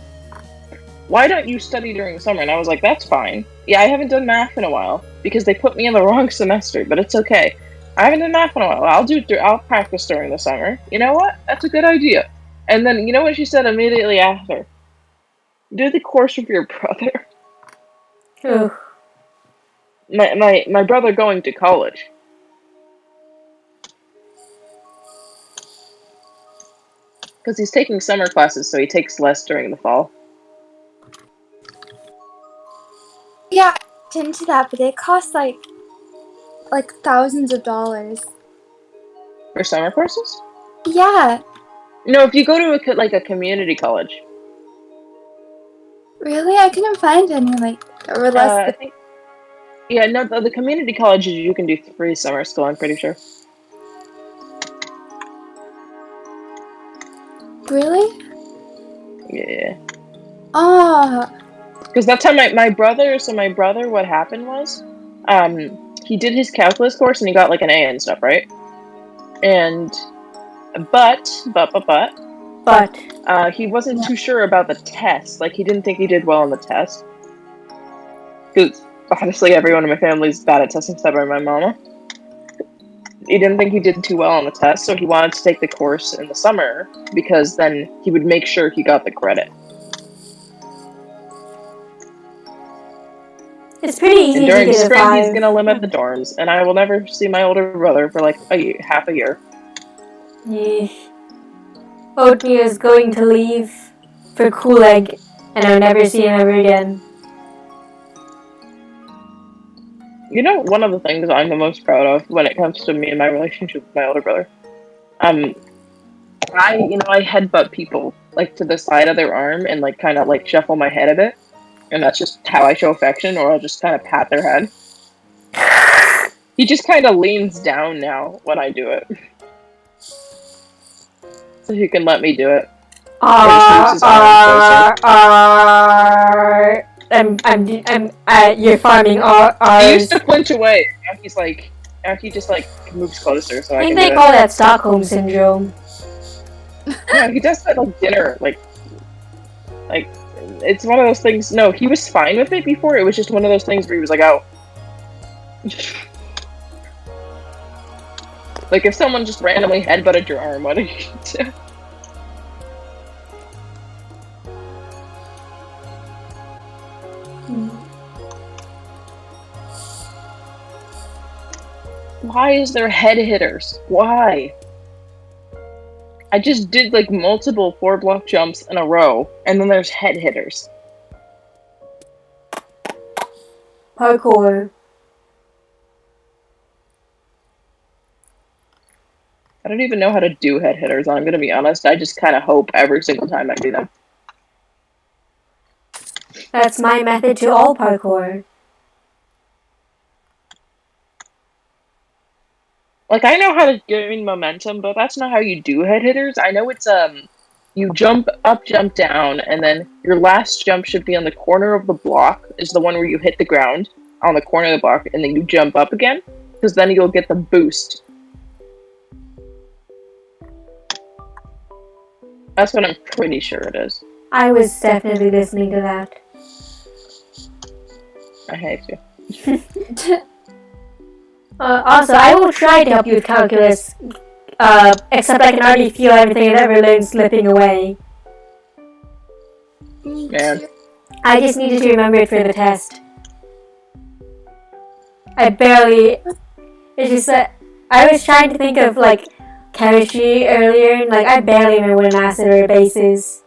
Why don't you study during the summer? And I was like, that's fine. Yeah, I haven't done math in a while because they put me in the wrong semester, but it's okay. I haven't done math in a while. I'll practice during the summer. You know what? That's a good idea. And then, you know what she said immediately after? Do the course with your brother. Ugh. My brother going to college. Because he's taking summer classes, so he takes less during the fall. Yeah, I looked into that, but they cost like thousands of dollars. For summer courses? Yeah, No, if you go to a community college. really? I couldn't find any that were less I than. think. Yeah, no, the community colleges you can do free summer school, I'm pretty sure. Really? Yeah. Oh, Because that's how my brother, what happened was, he did his calculus course and he got like an A and stuff, right? And, but, he wasn't too sure about the test. Like, he didn't think he did well on the test. Because, honestly, everyone in my family is bad at testing except for my mama. He didn't think he did too well on the test, so he wanted to take the course in the summer, because then he would make sure he got the credit. It's pretty easy And to during get a spring, 5. he's gonna limit the dorms, and I will never see my older brother for like half a year. Yeah. Oatmeal is going to leave for Cool Egg, and I'll never see him ever again. You know, one of the things I'm the most proud of when it comes to me and my relationship with my older brother, I headbutt people like to the side of their arm and like kind of like shuffle my head a bit, and that's just how I show affection. Or I'll just kind of pat their head. He just kind of leans down now when I do it, so he can let me do it. You're farming He ours. used to flinch away. Now he just like moves closer, so I I think can they do call that Stockholm Syndrome. it. Yeah, he does that like dinner, like it's one of those things. No, he was fine with it before. It was just one of those things where he was like, "Oh." Like if someone just randomly headbutted your arm, what do you do? Why is there head hitters? Why? I just did like multiple 4-block jumps in a row, and then there's head hitters. Parkour. I don't even know how to do head hitters, I'm gonna be honest. I just kind of hope every single time I do them. That's my method to all parkour. Like, I know how to gain momentum, but that's not how you do head hitters. I know it's, you jump up, jump down, and then your last jump should be on the corner of the block, is the one where you hit the ground on the corner of the block, and then you jump up again, because then you'll get the boost. That's what I'm pretty sure it is. I was definitely listening to that. I hate you. Also, I will try to help you with calculus, except I can already feel everything I've ever learned slipping away. Man. I just needed to remember it for the test. It's just that I was trying to think of, like, chemistry earlier, and, like, I barely remember what an acid or a base is.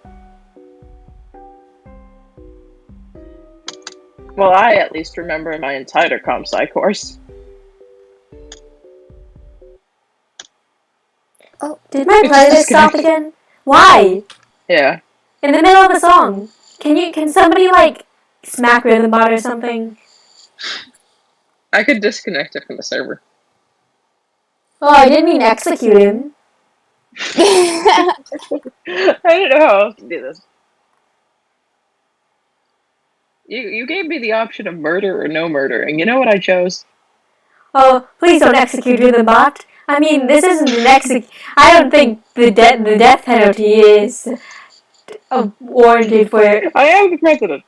Well, I at least remember my entire comp sci course. Oh, did my It's playlist stop disconnected. again? Why? Yeah. In the middle of a song. Can somebody, like, smack Rhythmbot or something? I could disconnect it from the server. Oh, I didn't mean execute him. I don't know how else to do this. You gave me the option of murder or no murder, and you know what I chose? Oh, please don't execute Rhythmbot. I mean, this isn't an I don't think the death penalty is warranted for it. I am the president.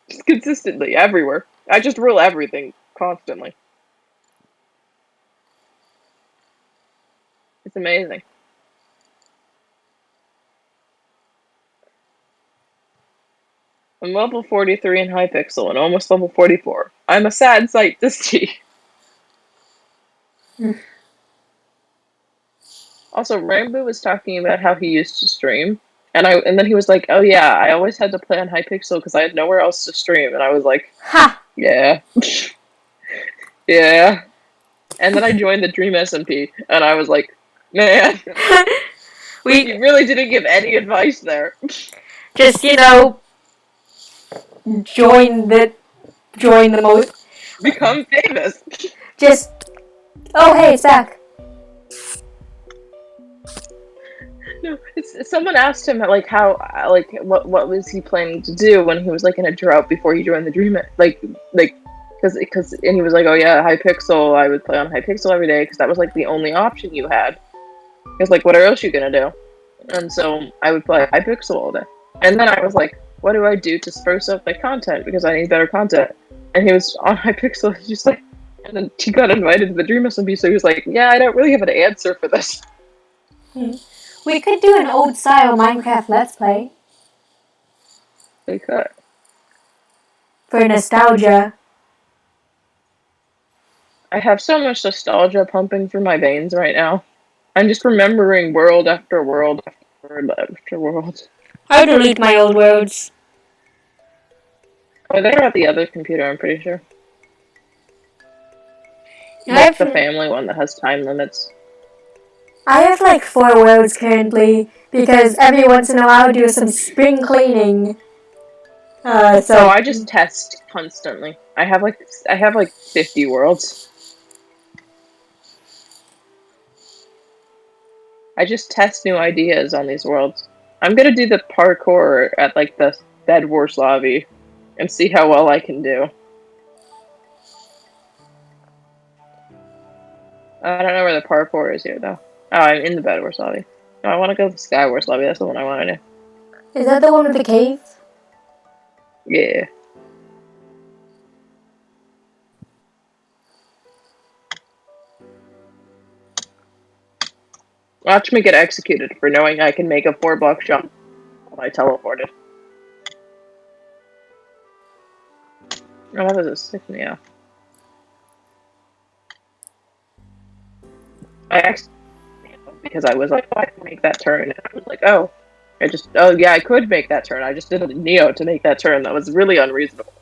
Just consistently, everywhere. I just rule everything, constantly. It's amazing. I'm level 43 in Hypixel and almost level 44. I'm a sad sight to see. Also, Rainbow was talking about how he used to stream, and then he was like, "Oh yeah, I always had to play on Hypixel because I had nowhere else to stream," and I was like, Ha! "Yeah, yeah." And then I joined the Dream SMP, and I was like, "Man, you really didn't give any advice there." Just, join the most. Become famous. Just, oh hey, it's back. No, someone asked him like how what was he planning to do when he was like in a drought before he joined the Dream because and he was like, oh yeah, Hypixel, I would play on Hypixel every day because that was like the only option you had. He was like, what else are you gonna do? And so I would play Hypixel all day. And then I was like, what do I do to spruce up my content because I need better content? And he was on Hypixel, just like, and then he got invited to the Dream SMP, so he was like, yeah, I don't really have an answer for this. We could do an old style Minecraft Let's Play. We could. For nostalgia. I have so much nostalgia pumping through my veins right now. I'm just remembering world after world after world after world. I'll delete my old worlds. Oh, they're at the other computer, I'm pretty sure. That's the family one that has time limits. I have like 4 worlds currently because every once in a while I do some spring cleaning. So I just test constantly. I have like 50 worlds. I just test new ideas on these worlds. I'm gonna do the parkour at like the Bed Wars lobby and see how well I can do. I don't know where the parkour is here though. Oh, I'm in the Bed Wars lobby. No, I want to go to the Sky Wars lobby. That's the one I want to do. Is that the one with the cave? Yeah. Watch me get executed for knowing I can make a 4-block jump when I teleported. Oh, that was a sick meow. I actually, because I was like, oh, I can make that turn. And I was like, oh, yeah, I could make that turn. I just did a Neo to make that turn. That was really unreasonable.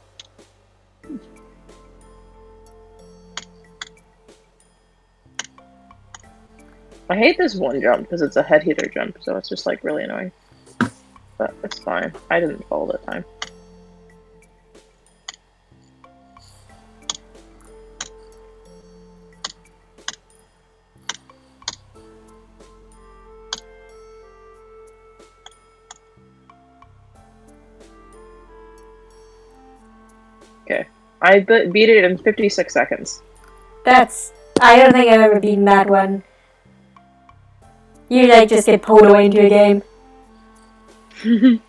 I hate this one jump because it's a head heater jump, so it's just like really annoying. But it's fine. I didn't fall that time. Okay. I beat it in 56 seconds. I don't think I've ever beaten that one. You like just get pulled away into a game. I'm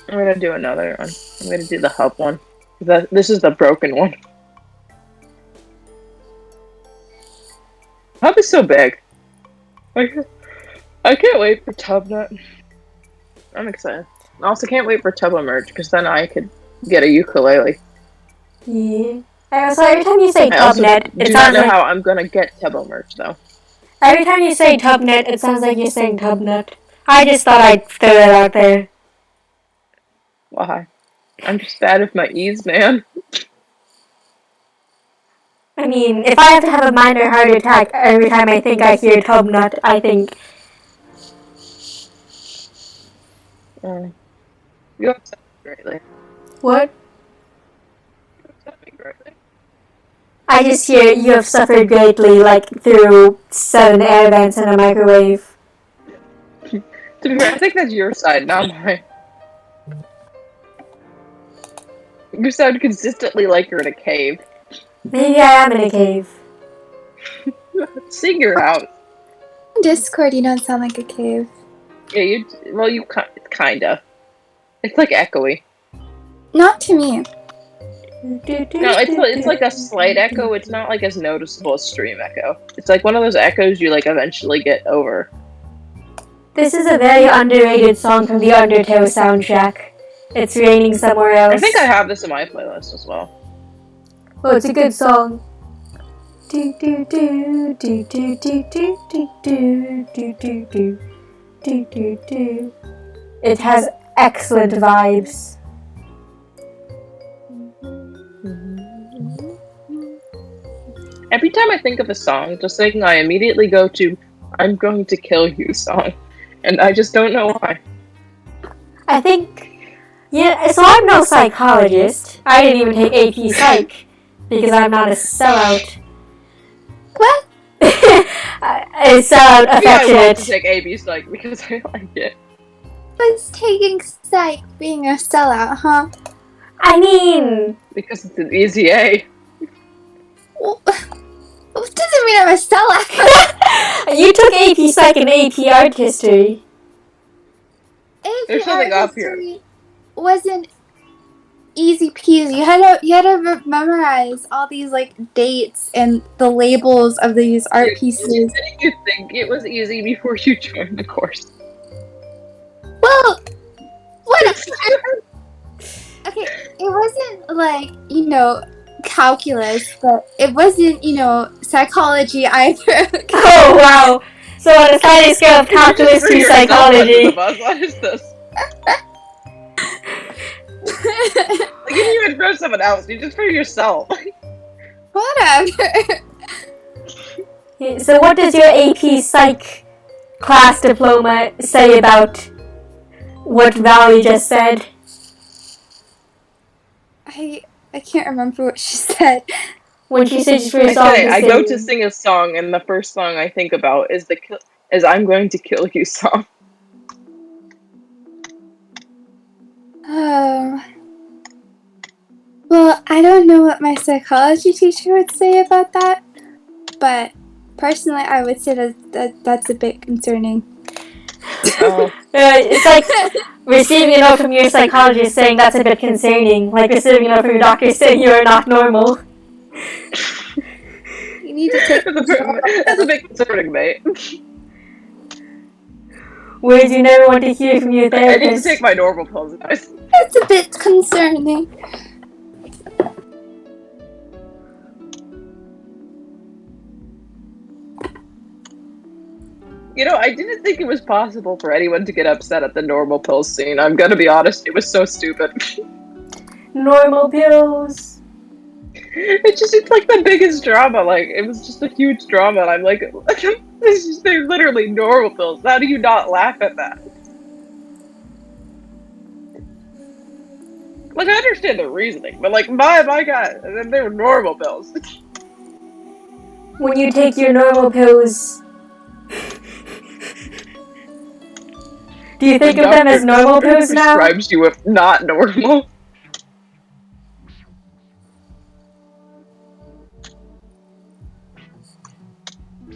gonna do another one. I'm gonna do the hub one. This is the broken one. Hub is so big. I can't wait for Tubnut. I'm excited. I also can't wait for Tubbo merge, because then I could get a ukulele. Yeah. So every time you say I also Tubnet, do not know how I'm gonna get Tubbo merge, though. Every time you say Tubnet, it sounds like you're saying Tubnut. I just thought I'd throw that out there. Why? I'm just bad with my E's, man. I mean, if I have to have a minor heart attack every time I think I hear Tubnut, I think... You upset me greatly. What? You upset me greatly. I just hear you have suffered greatly, like through 7 air vents and a microwave. To be fair, I think that's your side, not mine. You sound consistently like you're in a cave. Maybe I am in a cave. Sing your house. In Discord, you don't sound like a cave. Yeah, you kinda. It's like echoey. Not to me. No, it's like a slight echo. It's not like as noticeable as stream echo. It's like one of those echoes you like eventually get over. This is a very underrated song from the Undertale soundtrack. It's raining somewhere else. I think I have this in my playlist as well. Oh, it's a good song. Do do do do do do do do do do do do do do do. It has excellent vibes. Every time I think of a song, just thinking, I immediately go to "I'm Going to Kill You" song, and I just don't know why. I think, yeah. So I'm no psychologist. I didn't even take AP Psych because I'm not a sellout. What? A sellout Maybe I want affectionate. to take AB Psych because I like it. What's taking psych being a sellout, huh? I mean, Because it's an easy A. Well, what does it mean I'm a sellout? you took AP Psych and AP Art History. There's something up here. Wasn't easy peasy. You had to memorize all these like dates and the labels of these art pieces. Didn't you think it was easy before you joined the course? Well, what? Okay, it wasn't like calculus, but it wasn't psychology either. Oh wow! So on a sliding scale of calculus to psychology. What is this? Like, you didn't even for someone else, you just for yourself. Whatever. So what does your AP Psych class diploma say about what Valerie just said? I can't remember what she said. When she said for a song to I sing. go to sing a song, and the first song I think about is "I'm Going to Kill You" song. Well, I don't know what my psychology teacher would say about that, but personally, I would say that's a bit concerning. Oh. It's like receiving a note from your psychologist saying that's a bit concerning, like receiving a note from your doctor saying you are not normal. You need to take That's a bit concerning, mate. Words you never want to hear from your I need to therapist. take my normal pills, guys. That's a bit concerning. You know, I didn't think it was possible for anyone to get upset at the normal pills scene. I'm gonna be honest, it was so stupid. Normal pills. It's like the biggest drama. Like, it was just a huge drama. And I'm like, they're literally normal pills. How do you not laugh at that? Like, I understand the reasoning, but like, my god, and then they were normal pills. When you take your normal pills, do you think of them as normal pills now? Describes you with not normal.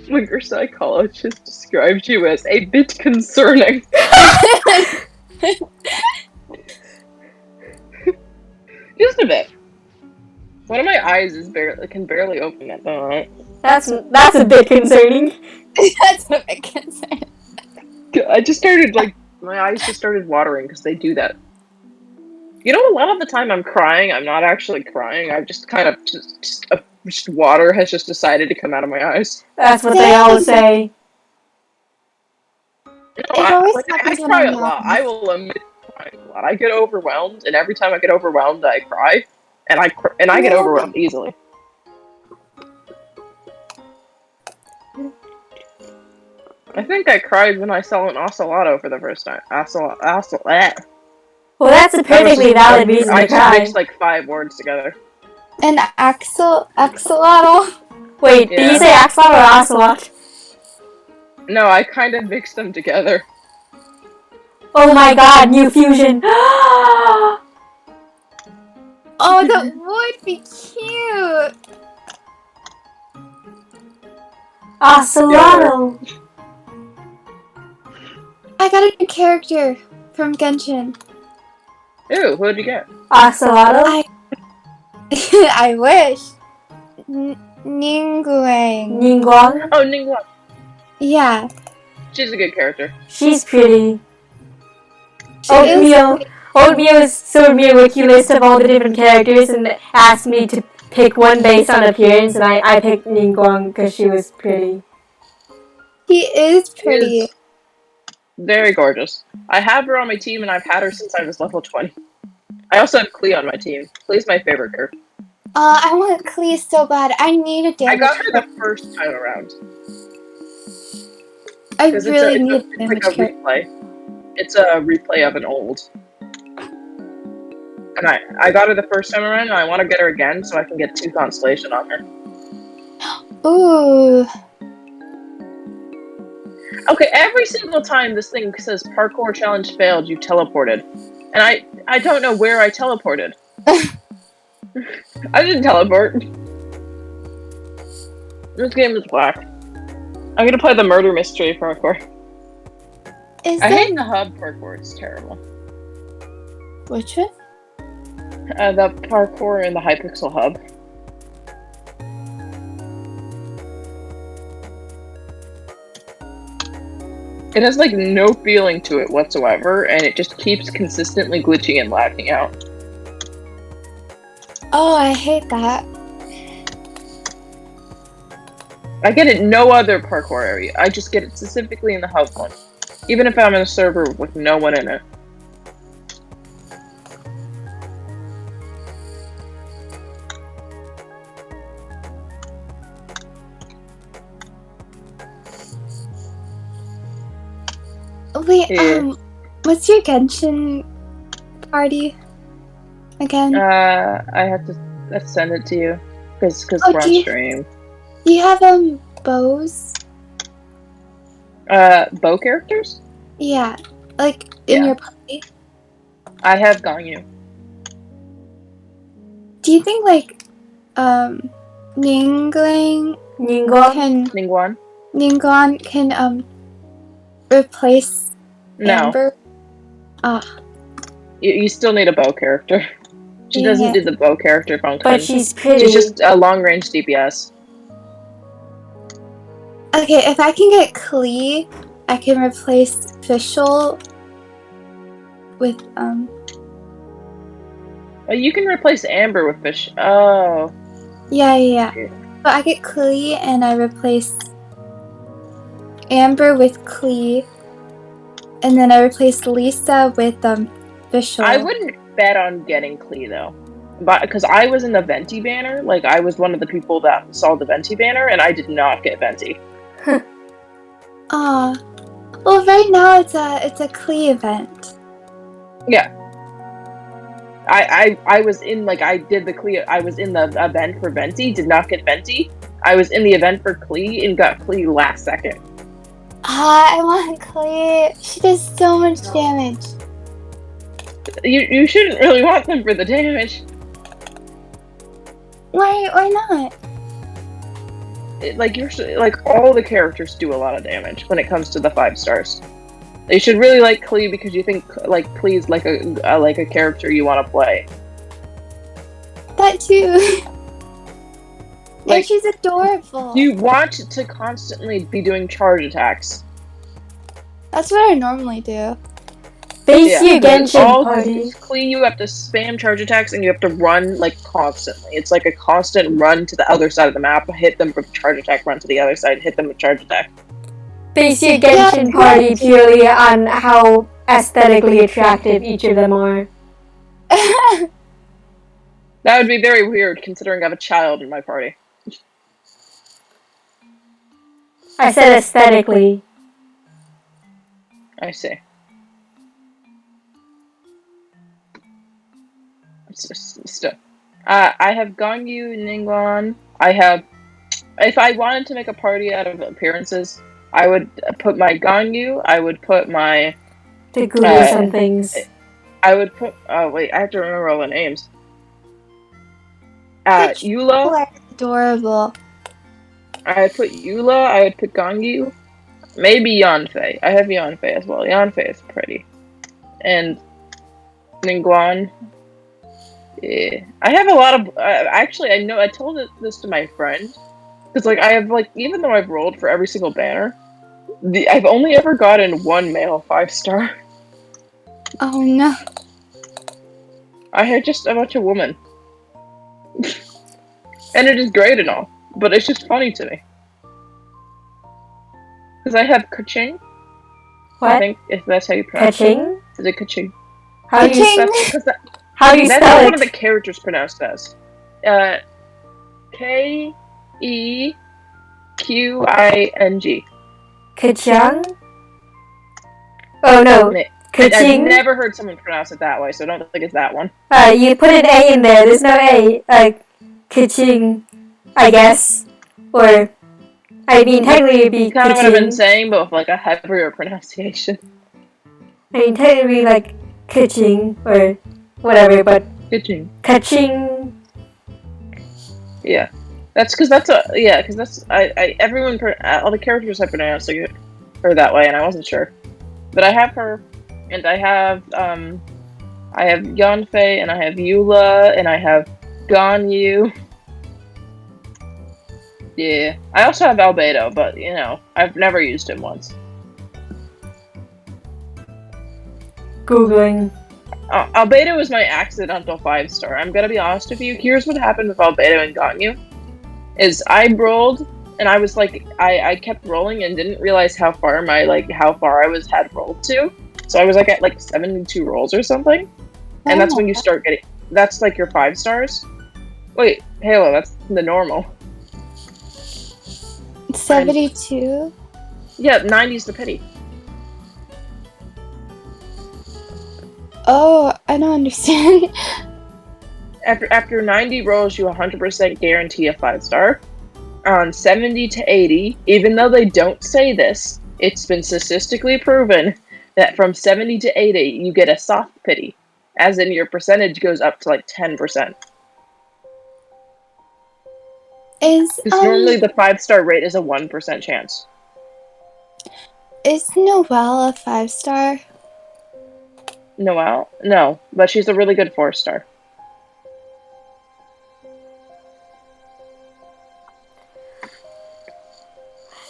When your psychologist describes you as a bit concerning. Just a bit. One of my eyes can barely open at the moment. That's a bit concerning. That's a bit concerned. I just started, like, my eyes just started watering because they do that. You know, a lot of the time I'm crying, I'm not actually crying. I've just kind of, just water has just decided to come out of my eyes. That's what they always say. You know, I cry a lot. I will admit crying a lot. I get overwhelmed, and every time I get overwhelmed, I cry. And I get overwhelmed easily. I think I cried when I saw an ocelotto for the first time. Well, that's a perfectly valid reason to I cry. mixed like 5 words together. An axolotl. Wait, did you say axolot or ocelot? No, I kind of mixed them together. Oh my god, new fusion! Oh, that would be cute. Ocelotl! I got a new character from Genshin. Ooh, who'd you get? Ocelotl? I wish. Ningguang. Ningguang? Oh, Ningguang. Yeah. She's a good character. She's pretty. She is. Oatmeal showed me a wiki list of all the different characters and asked me to pick one based on appearance, and I picked Ningguang because she was pretty. She is pretty. Very gorgeous. I have her on my team, and I've had her since I was level 20. I also have Klee on my team. Klee's my favorite character. I want Klee so bad. I need a damage. I got her the first time around. I really need a it's damage like a character. replay. It's a replay of an old. And I got her the first time around, and I want to get her again so I can get 2 Constellation on her. Ooh. Okay, every single time this thing says parkour challenge failed, you teleported. And I don't know where I teleported. I didn't teleport. This game is whack. I'm gonna play the murder mystery parkour. I hate the hub parkour, it's terrible. Which one? The parkour in the Hypixel hub. It has like no feeling to it whatsoever, and it just keeps consistently glitching and lagging out. Oh, I hate that. I get it in no other parkour area. I just get it specifically in the hub one. Even if I'm in a server with no one in it. Wait, Yeah. what's your Genshin party again? I have to send it to you because we're on stream. Do you have bows? Bow characters? Yeah, like in Yeah. your party. I have Ganyu. Do you think like Ningguang Ningguang? can replace No, Amber? Ah, you still need a bow character. She Dang doesn't it. do the bow character function. But she's pretty. She's just a long range DPS. okay. If I can get Klee, I can replace Fischl with You can replace Amber with Fish. Oh. yeah. Okay. So I get Klee and I replace Amber with Klee, and then I replaced Lisa with Vishal. I wouldn't bet on getting Klee though, but because I was in the Venti banner, like I was one of the people that saw the Venti banner, and I did not get Venti. Well, right now it's a Klee event. Yeah. I was in, like, I did the Klee, I was in the event for Venti, did not get Venti. I was in the event for Klee and got Klee last second. I want Klee. She does so much damage. You shouldn't really want them for the damage. Why not? Like all the characters do a lot of damage when it comes to the 5 stars. You should really like Klee because you think like Klee's like a character you want to play. That too. Like, and she's adorable. You want to constantly be doing charge attacks. That's what I normally do. Basically, Genshin all Party. Klee, you have to spam charge attacks and you have to run like constantly. It's like a constant run to the other side of the map, hit them with charge attack, run to the other side, hit them with charge attack. Basically, Genshin Party purely on how aesthetically attractive each of them are. That would be very weird considering I have a child in my party. I said aesthetically. I see. Still. I have Gongyu, Ningguang. I have... If I wanted to make a party out of appearances, I would put my Gongyu, I would put my... To Google some things. I would put... Oh, wait, I have to remember all the names. Eula. Adorable. I would put Eula, I would put Gongyu. Maybe Yanfei. I have Yanfei as well. Yanfei is pretty. And Ningguang. Yeah. I have a lot of... actually, I know I told this to my friend. Because, like, I have, like, even though I've rolled for every single banner, I've only ever gotten one male 5-star. Oh, no. I had just a bunch of women. And it is great and all. But it's just funny to me. Because I have Keqing. What? I think if that's how you pronounce Keqing? it. Is it Keqing? How do you spell How do you spell That's it? one of the characters pronounced as. Keqing. Keqing? Oh no, I've Keqing. never heard someone pronounce it that way, so I don't think it's that one. You put an A in there. There's no A. Keqing, I guess. Or, I mean, technically it'd be Kind of what I've been Keqing. saying, but with like a heavier pronunciation. I mean, technically it'd be like Keqing or whatever, but Keqing. Keqing. Yeah. That's because everyone, all the characters I pronounced her that way, and I wasn't sure. But I have her, and I have Yanfei, and I have Eula, and I have Ganyu. Yeah. I also have Albedo, but, you know, I've never used him once. Googling. Albedo was my accidental 5-star. I'm gonna be honest with you. Here's what happened with Albedo and Ganyu. Is I rolled, and I was like, I kept rolling and didn't realize how far I had rolled to. So I was like at like 72 rolls or something. And that's when you start getting, that's like your 5 stars. Wait, Halo, that's the normal. 72? Yeah, 90's the pity. Oh, I don't understand. After 90 rolls, you 100% guarantee a 5-star. On 70 to 80, even though they don't say this, it's been statistically proven that from 70 to 80, you get a soft pity. As in, your percentage goes up to like 10%. Because normally the 5-star rate is a 1% chance. Is Noelle a 5-star? Noelle? No, but she's a really good 4-star.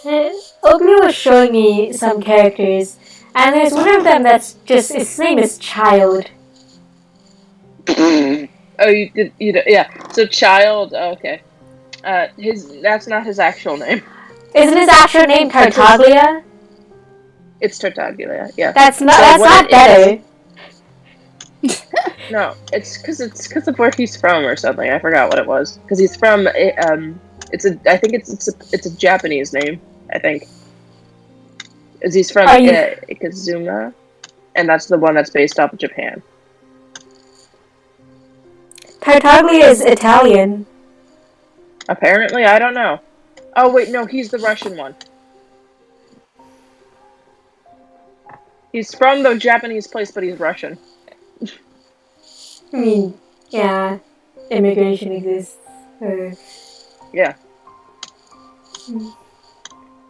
Oglu was showing me some characters, and there's one of them that's just, his name is Child. Oh, yeah. So Child, okay. That's not his actual name. Isn't his actual name Tartaglia? It's Tartaglia, yeah. That's not. So That's what not it better. No, it's because of where he's from or something. I forgot what it was. Because he's from I think it's a Japanese name. I think. Is he's from Are you? Ikazuma, and that's the one that's based off of Japan. Tartaglia is Italian. Apparently, I don't know. Oh wait, no, he's the Russian one. He's from the Japanese place, but he's Russian. I mean, yeah, immigration exists. Yeah.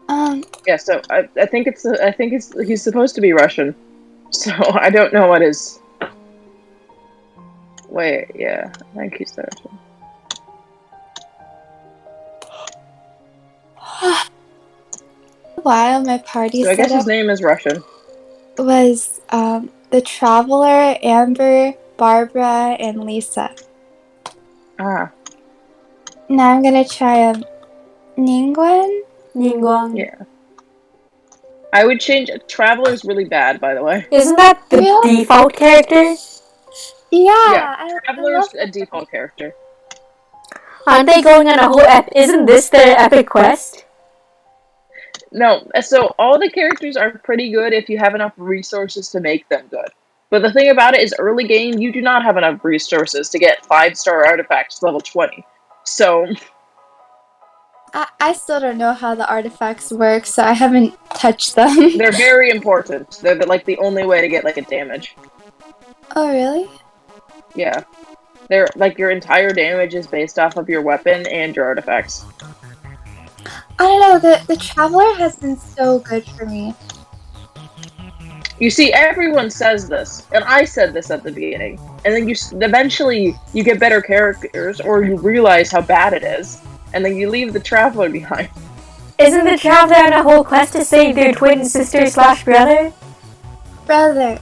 Um, Yeah. So I think he's supposed to be Russian. So I don't know what his. Wait, yeah, I think he's Russian. while my party So I guess his setup name is Russian. was the Traveler, Amber, Barbara, and Lisa. Ah, Now I'm gonna try Ningguang. Ningguang. yeah. I would change. Traveler's really bad, by the way. Isn't that the Really? default character? Yeah, I Traveler's love a default character. Aren't they going on a whole isn't this their epic quest? No, so all the characters are pretty good if you have enough resources to make them good. But the thing about it is, early game, you do not have enough resources to get 5-star artifacts level 20. So, I still don't know how the artifacts work, so I haven't touched them. they're very important. They're like the only way to get like a damage. Oh, really? Yeah. They're like your entire damage is based off of your weapon and your artifacts. I don't know, the Traveler has been so good for me. You see, everyone says this, and I said this at the beginning. And then eventually you get better characters, or you realize how bad it is, and then you leave the Traveler behind. Isn't the Traveler on a whole quest to save their twin sister / brother? Brother.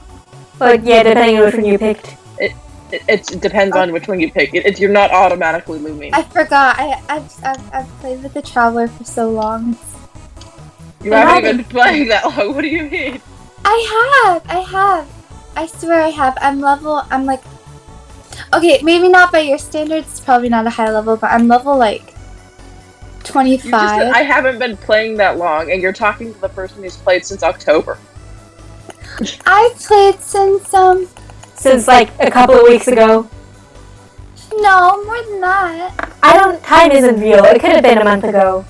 But yeah, depending on which one you picked. It depends on which one you pick. You're not automatically Lumi. I forgot. I've played with the Traveler for so long. You haven't even been playing that long. What do you mean? I have. I swear I have. I'm like, okay, maybe not by your standards. It's probably not a high level, but I'm level like 25. You just said I haven't been playing that long, and you're talking to the person who's played since October. I've played Since like a couple of weeks ago. no, more than that. Time isn't real. It could have been a month ago.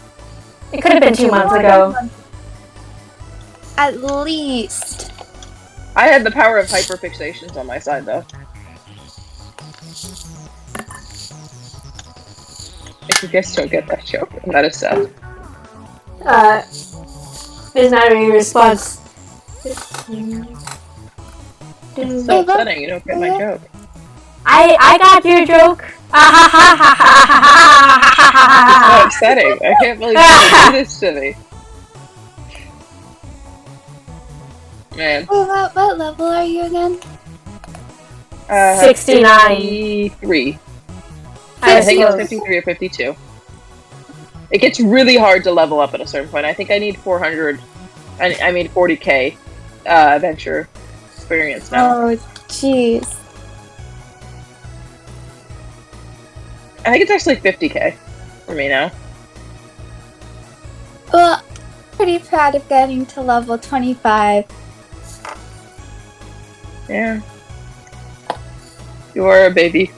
It could have been 2 months ago. At least. I had the power of hyperfixations on my side, though. If you guys don't get that joke, that is sad. There's not any response. It's so upsetting you don't get my joke. I got your joke. It's so upsetting. I can't believe you do this to me. Man. Wait, what level are you again? 69. 53. I think it's 53 or 52. It gets really hard to level up at a certain point. I think I need 400. I mean 40k adventure experience now. Oh, jeez. I think it's actually 50k for me now. Well, pretty proud of getting to level 25. Yeah. You are a baby.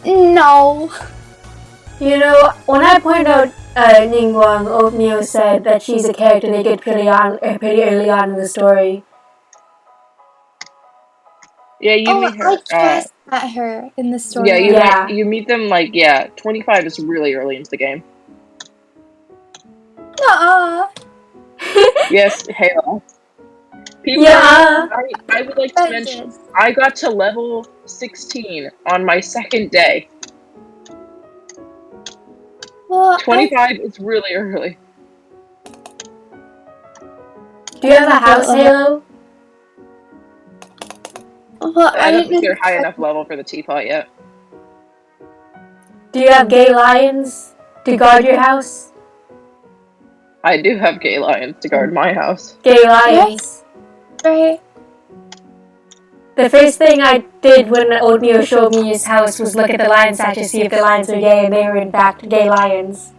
No. You know, when I pointed out Ningguang, Oatmeal said that she's a character they get pretty early on in the story. Yeah, you meet her. I just met her in the story. Yeah, you meet them 25 is really early into the game. Nuh-uh. Yes, Halo. People, Yeah. I would like to mention, I got to level 16 on my second day. Well, 25 is really early. Do you have a house, Halo? Well, I don't think they're high enough level for the teapot yet. Do you have gay lions to guard your house? I do have gay lions to guard my house. Gay lions. Right. The first thing I did when Oatmeal showed me his house was look at the lion statue to see if the lions were gay, and they were in fact gay lions.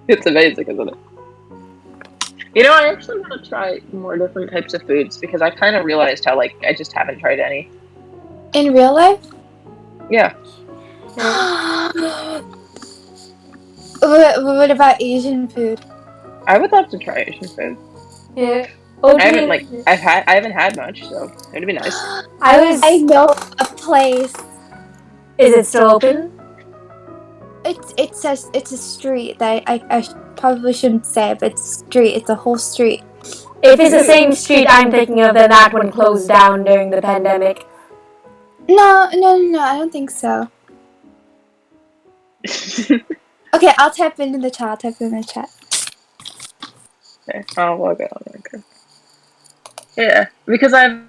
It's amazing, isn't it? You know, I actually want to try more different types of foods because I kind of realized how, like, I just haven't tried any. In real life? Yeah. What about Asian food? I would love to try Asian food. Yeah. I haven't had much, so it'd be nice. I know a place. Is it still open? It's a street that I probably shouldn't say, but it's a street. It's a whole street. If it's the same street I'm thinking of, then that one closed down during the pandemic. No, I don't think so. Okay, I'll type it in the chat. Okay, I'll log it on. Okay. Yeah, because I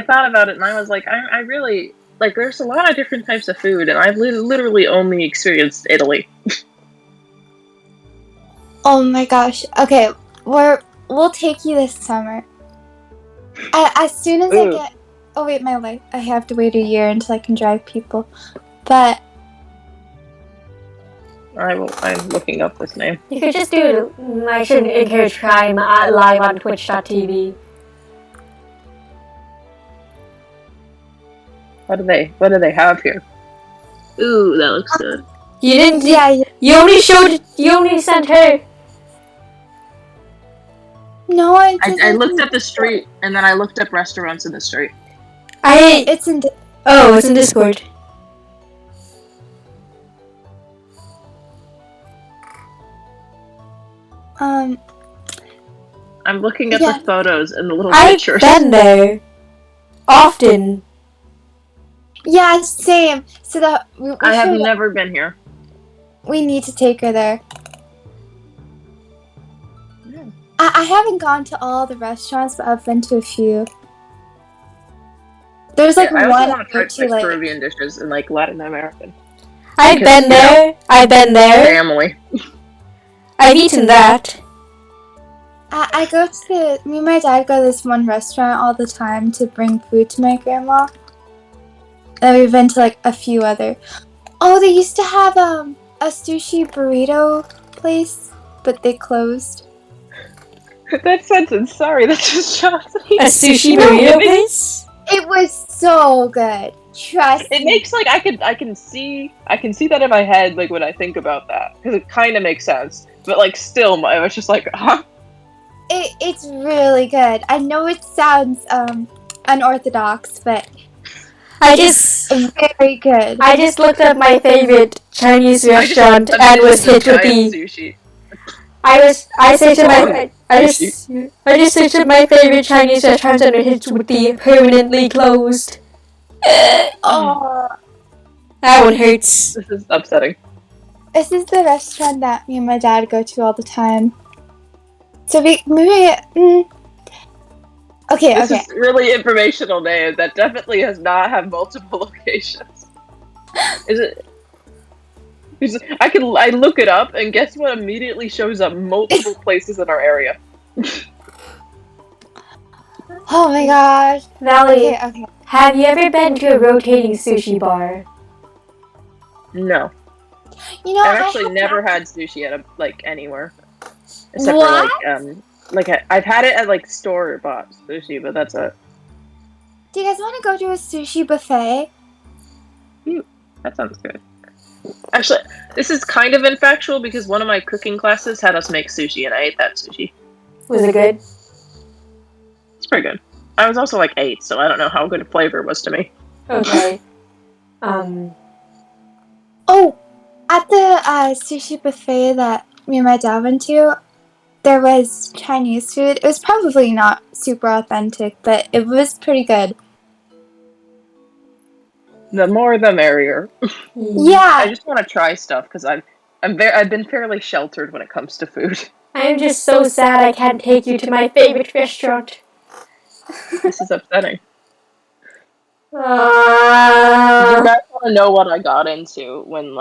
thought about it and I was like, I really, like, there's a lot of different types of food and I've literally only experienced Italy. Oh my gosh. Okay, we'll take you this summer. As soon as I get... Oh wait, I have to wait a year until I can drive people. But... I'm looking up this name. You could just do, I shouldn't encourage crime live on twitch.tv. What do they have here? Ooh, that looks good. You didn't. Yeah. You only sent her. No, I looked at the street and then I looked up restaurants in the street. It's in. It's in Discord. I'm looking at the photos and the little pictures. I've been there. Often. Yeah, same. So I have never been here. We need to take her there. Yeah. I haven't gone to all the restaurants, but I've been to a few. There's like I one want to try like Peruvian dishes and like Latin American. I've been there. Family. I've eaten that. Me and my dad go to this one restaurant all the time to bring food to my grandma. And we've been to like a few other. Oh, they used to have a sushi burrito place, but they closed. That sentence, sorry, that just shocked me. A sushi burrito place? It was so good. Trust me. It makes like I can see that in my head, like when I think about that, because it kind of makes sense. But like still, I was just like, huh? It's really good. I know it sounds unorthodox, but it's very good. I just looked up my favorite Chinese restaurant and was hit with the sushi. I just searched up my favorite Chinese restaurant and was hit with the permanently closed. Oh, that one hurts. This is upsetting. This is the restaurant that me and my dad go to all the time. So okay. This is really informational name that definitely does not have multiple locations. Is it? I look it up and guess what immediately shows up multiple places in our area. Oh my gosh. Valley, okay. Have you ever been to a rotating sushi bar? No. You know, I've actually never had sushi at anywhere. Except for I've had it at like store-bought sushi, but that's it. Do you guys want to go to a sushi buffet? That sounds good. Actually, this is kind of infactual because one of my cooking classes had us make sushi, and I ate that sushi. Was it good? It's pretty good. I was also like 8, so I don't know how good a flavor was to me. Okay. Oh, at the sushi buffet that me and my dad went to, there was Chinese food. It was probably not super authentic, but it was pretty good. The more the merrier. Yeah. I just want to try stuff because I've been fairly sheltered when it comes to food. I'm just so sad I can't take you to my favorite restaurant. This is upsetting. Do you Uh, guys want to know what I got into when?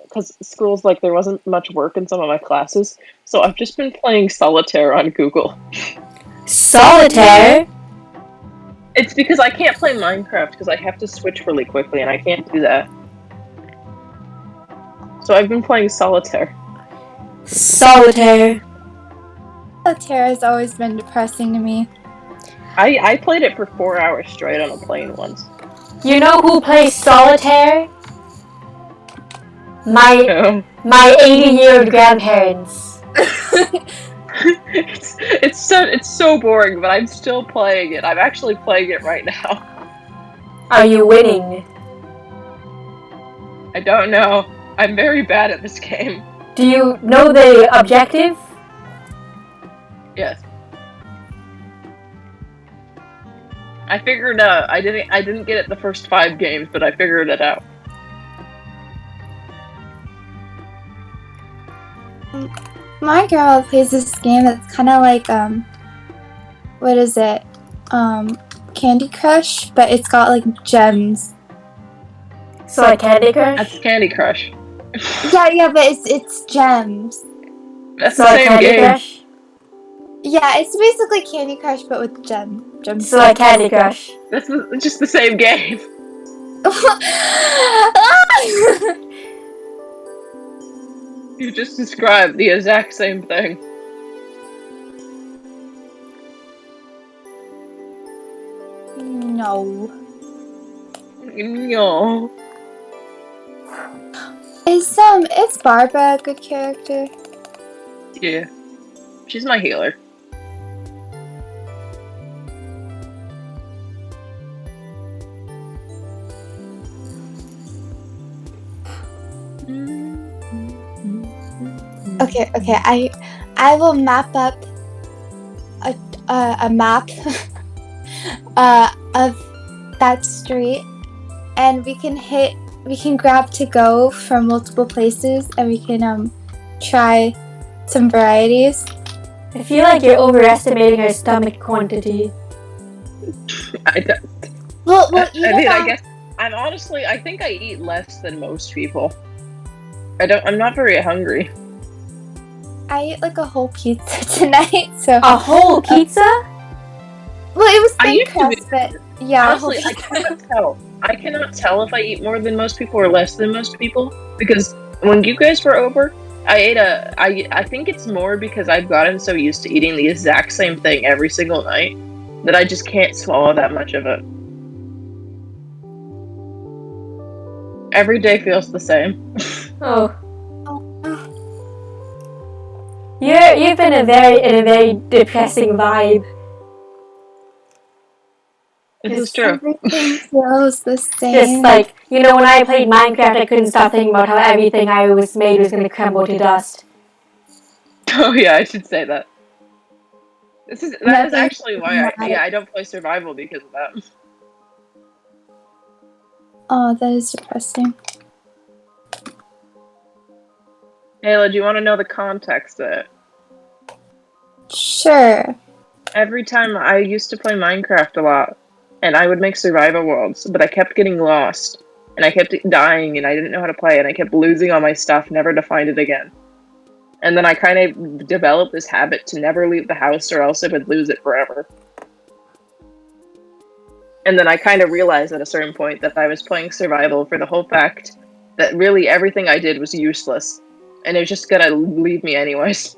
Because because school's like there wasn't much work in some of my classes, so I've just been playing solitaire on Google. Solitaire? It's because I can't play Minecraft because I have to switch really quickly, and I can't do that. So I've been playing solitaire. Solitaire. Solitaire has always been depressing to me. I played it for 4 hours straight on a plane once. You know who plays solitaire? My No. 80-year-old grandparents. It's so boring, but I'm still playing it. I'm actually playing it right now. Are you winning? I don't know. I'm very bad at this game. Do you know the objective? Yes. I figured out. I didn't get it the first 5 games, but I figured it out. My girl plays this game that's kind of like, what is it? Candy Crush, but it's got like gems. So like Candy Crush? That's Candy Crush. Yeah, but it's gems. That's So the like same Candy game. Crush? Yeah, it's basically Candy Crush, but with gems. So like Candy Crush. That's just the same game. You just described the exact same thing. No. No. Is Barbara a good character? Yeah. She's my healer. Okay. I will map up a map of that street, and we can grab to go from multiple places, and we can try some varieties. I feel like you're overestimating our stomach quantity. I don't. Well, I guess I think I eat less than most people. I'm not very hungry. I ate like a whole pizza tonight, so. A whole pizza? Well, it was I thin used to crust, but yeah. a whole Honestly, I pizza. cannot tell. I cannot tell if I eat more than most people or less than most people, because when you guys were over, I think it's more because I've gotten so used to eating the exact same thing every single night that I just can't swallow that much of it. Every day feels the same. Oh. You've been in a very depressing vibe. This is true. Everything feels the same. Just like, when I played Minecraft, I couldn't stop thinking about how everything I was made was gonna crumble to dust. Oh yeah, I should say that. That is Nothing actually why matters. I don't play survival because of that. Oh, that is depressing. Ayla, do you want to know the context of it? Sure. Every time I used to play Minecraft a lot, and I would make survival worlds, but I kept getting lost, and I kept dying, and I didn't know how to play, and I kept losing all my stuff, never to find it again. And then I kind of developed this habit to never leave the house, or else I would lose it forever. And then I kind of realized at a certain point that I was playing survival for the whole fact that really everything I did was useless, and it was just gonna leave me anyways.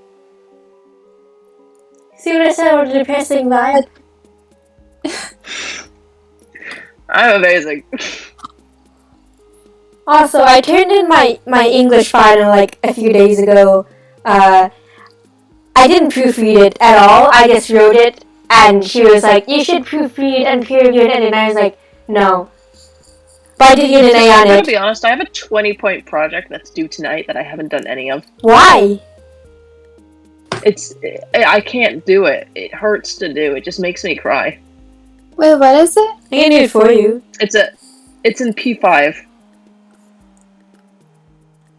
See what I said about the depressing vibe? I'm amazing. Also, I turned in my English final like a few days ago. I didn't proofread it at all. I just wrote it, and she was like, "You should proofread and peer review it," and I was like, "No." But I did get an A on I'm gonna it. be honest, I have a 20-point project that's due tonight that I haven't done any of. Why? I can't do it. It hurts to do. It just makes me cry. Wait, what is it? I can do it for you. It's in P5.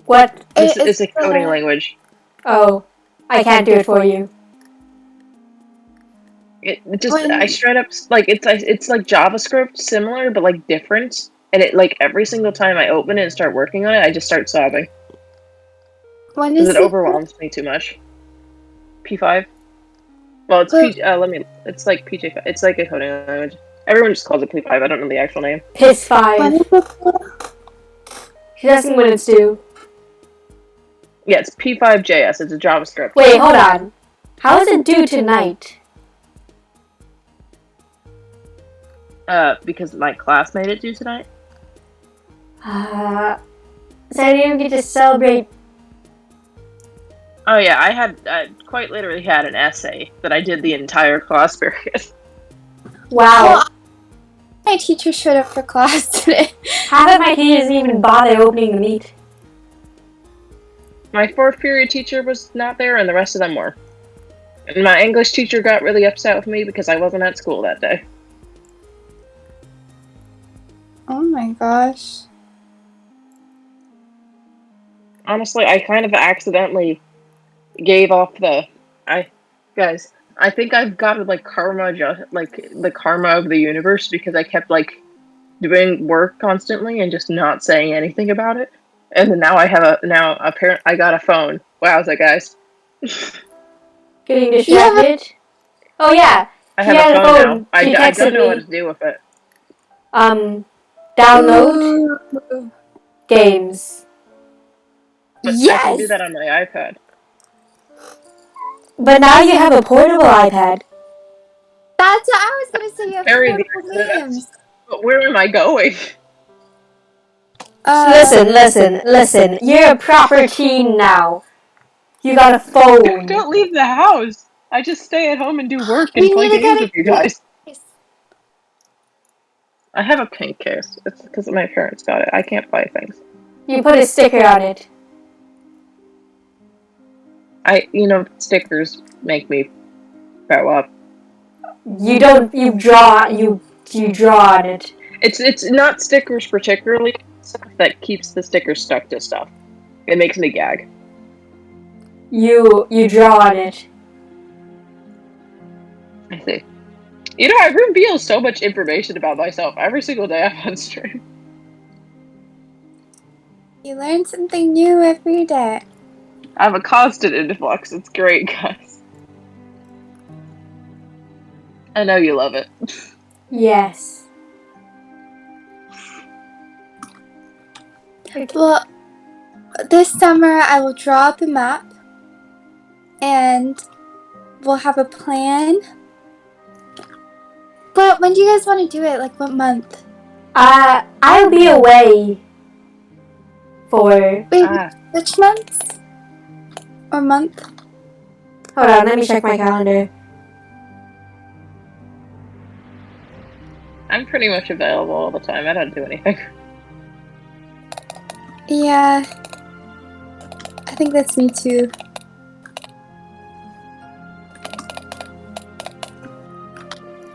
What? It's a coding language. Oh, I can't do it for you. It just I straight up like it's like JavaScript similar but like different, and it like every single time I open it and start working on it, I just start sobbing. When because is it it? overwhelms me too much. P5. Well, it's Well- it's like PJ5. It's like a coding language. Everyone just calls it P5. I don't know the actual name. Piss When 5. is it? She's asking when it's due. Yeah, it's P5JS. It's a JavaScript. Wait, hold on. How is it due tonight? Because my class made it due tonight. So I didn't even get to celebrate. Oh yeah, I quite literally had an essay that I did the entire class period. Wow. Well, my teacher showed up for class today. Half of my teachers didn't even bother opening the meet. My fourth period teacher was not there, and the rest of them were. And my English teacher got really upset with me because I wasn't at school that day. Oh my gosh. Honestly, I kind of accidentally gave off guys, I think I've got like karma, like the karma of the universe, because I kept like doing work constantly and just not saying anything about it. And then now I got a phone. Wowza, guys. Getting distracted. Oh yeah. I She have had a a phone phone. now. I She don't texted know what me. to do with it. Download Ooh. games. But I can Yes! do that on my iPad. But now you have a portable iPad. That's what I was gonna say. You have Very portable near. games. But where am I going? Listen. You're a proper teen now. You got a phone. Don't leave the house. I just stay at home and do work and We play need to games get with you a guys. case. I have a pink case. It's because my parents got it. I can't buy things. You put a sticker on it. Stickers make me grow up. You don't. You draw. You draw on it. It's not stickers particularly. It's stuff that keeps the sticker stuck to stuff. It makes me gag. You draw on it. I see. I reveal so much information about myself every single day I'm on stream. You learn something new every day. I have a constant influx. It's great, guys. I know you love it. Yes. Well, this summer I will draw up a map and we'll have a plan. But when do you guys want to do it? Like what month? I'll be away for. Wait, which month? Or month? Hold on, let me check my calendar. I'm pretty much available all the time. I don't do anything. Yeah. I think that's me too.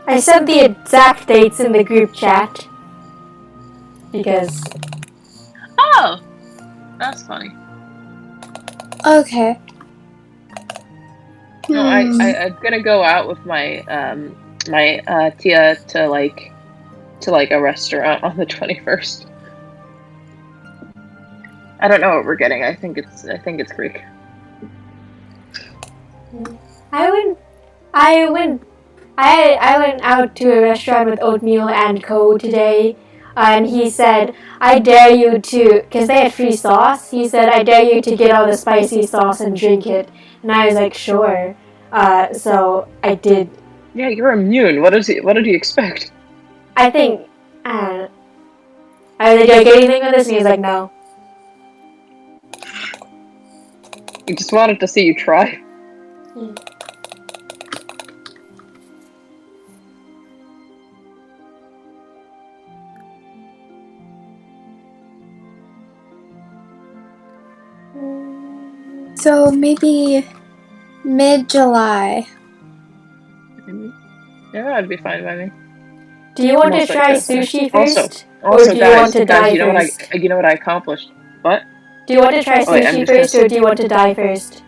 I sent the exact dates in the group chat. Because. Oh! That's funny. Okay. No, I'm gonna go out with my tia to a restaurant on the 21st. I don't know what we're getting. I think it's Greek. I went out to a restaurant with Oatmeal and Co. today, and he said, I dare you to, because they had free sauce, he said, I dare you to get all the spicy sauce and drink it. And I was like, sure. So I did. Yeah, you're immune. What did he expect? I think, I was like, do I get anything with this? And he was like, no. He just wanted to see you try. So maybe mid-July. Yeah, that'd be fine by me. Do you want Most to try likely. sushi first? Also, or do guys, you want to die you know first? you know what I accomplished? What? Do you want to try Oh, wait, I'm sushi just first, or do you want to die first?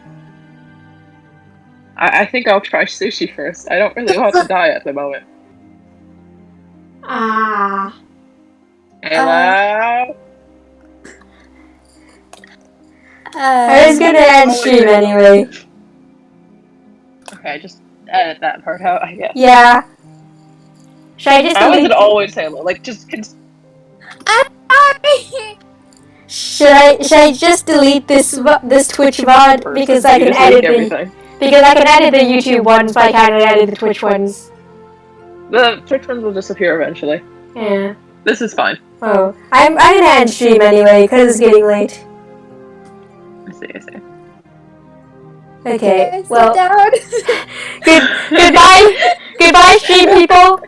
I think I'll try sushi first. I don't really want to die at the moment. Ah. Hello? I was gonna end stream anyway. Okay, just edit that part out, I guess. Yeah. Should I just I delete? wasn't always Halo. Like, just I'm sorry. Should I just delete this Twitch VOD because I you can just leak edit everything. the YouTube ones, but I can't edit the Twitch ones. The Twitch ones will disappear eventually. Yeah. This is fine. Oh, I'm gonna end stream anyway because it's getting late. I see. Okay. Sit Well, down. goodbye, stream people.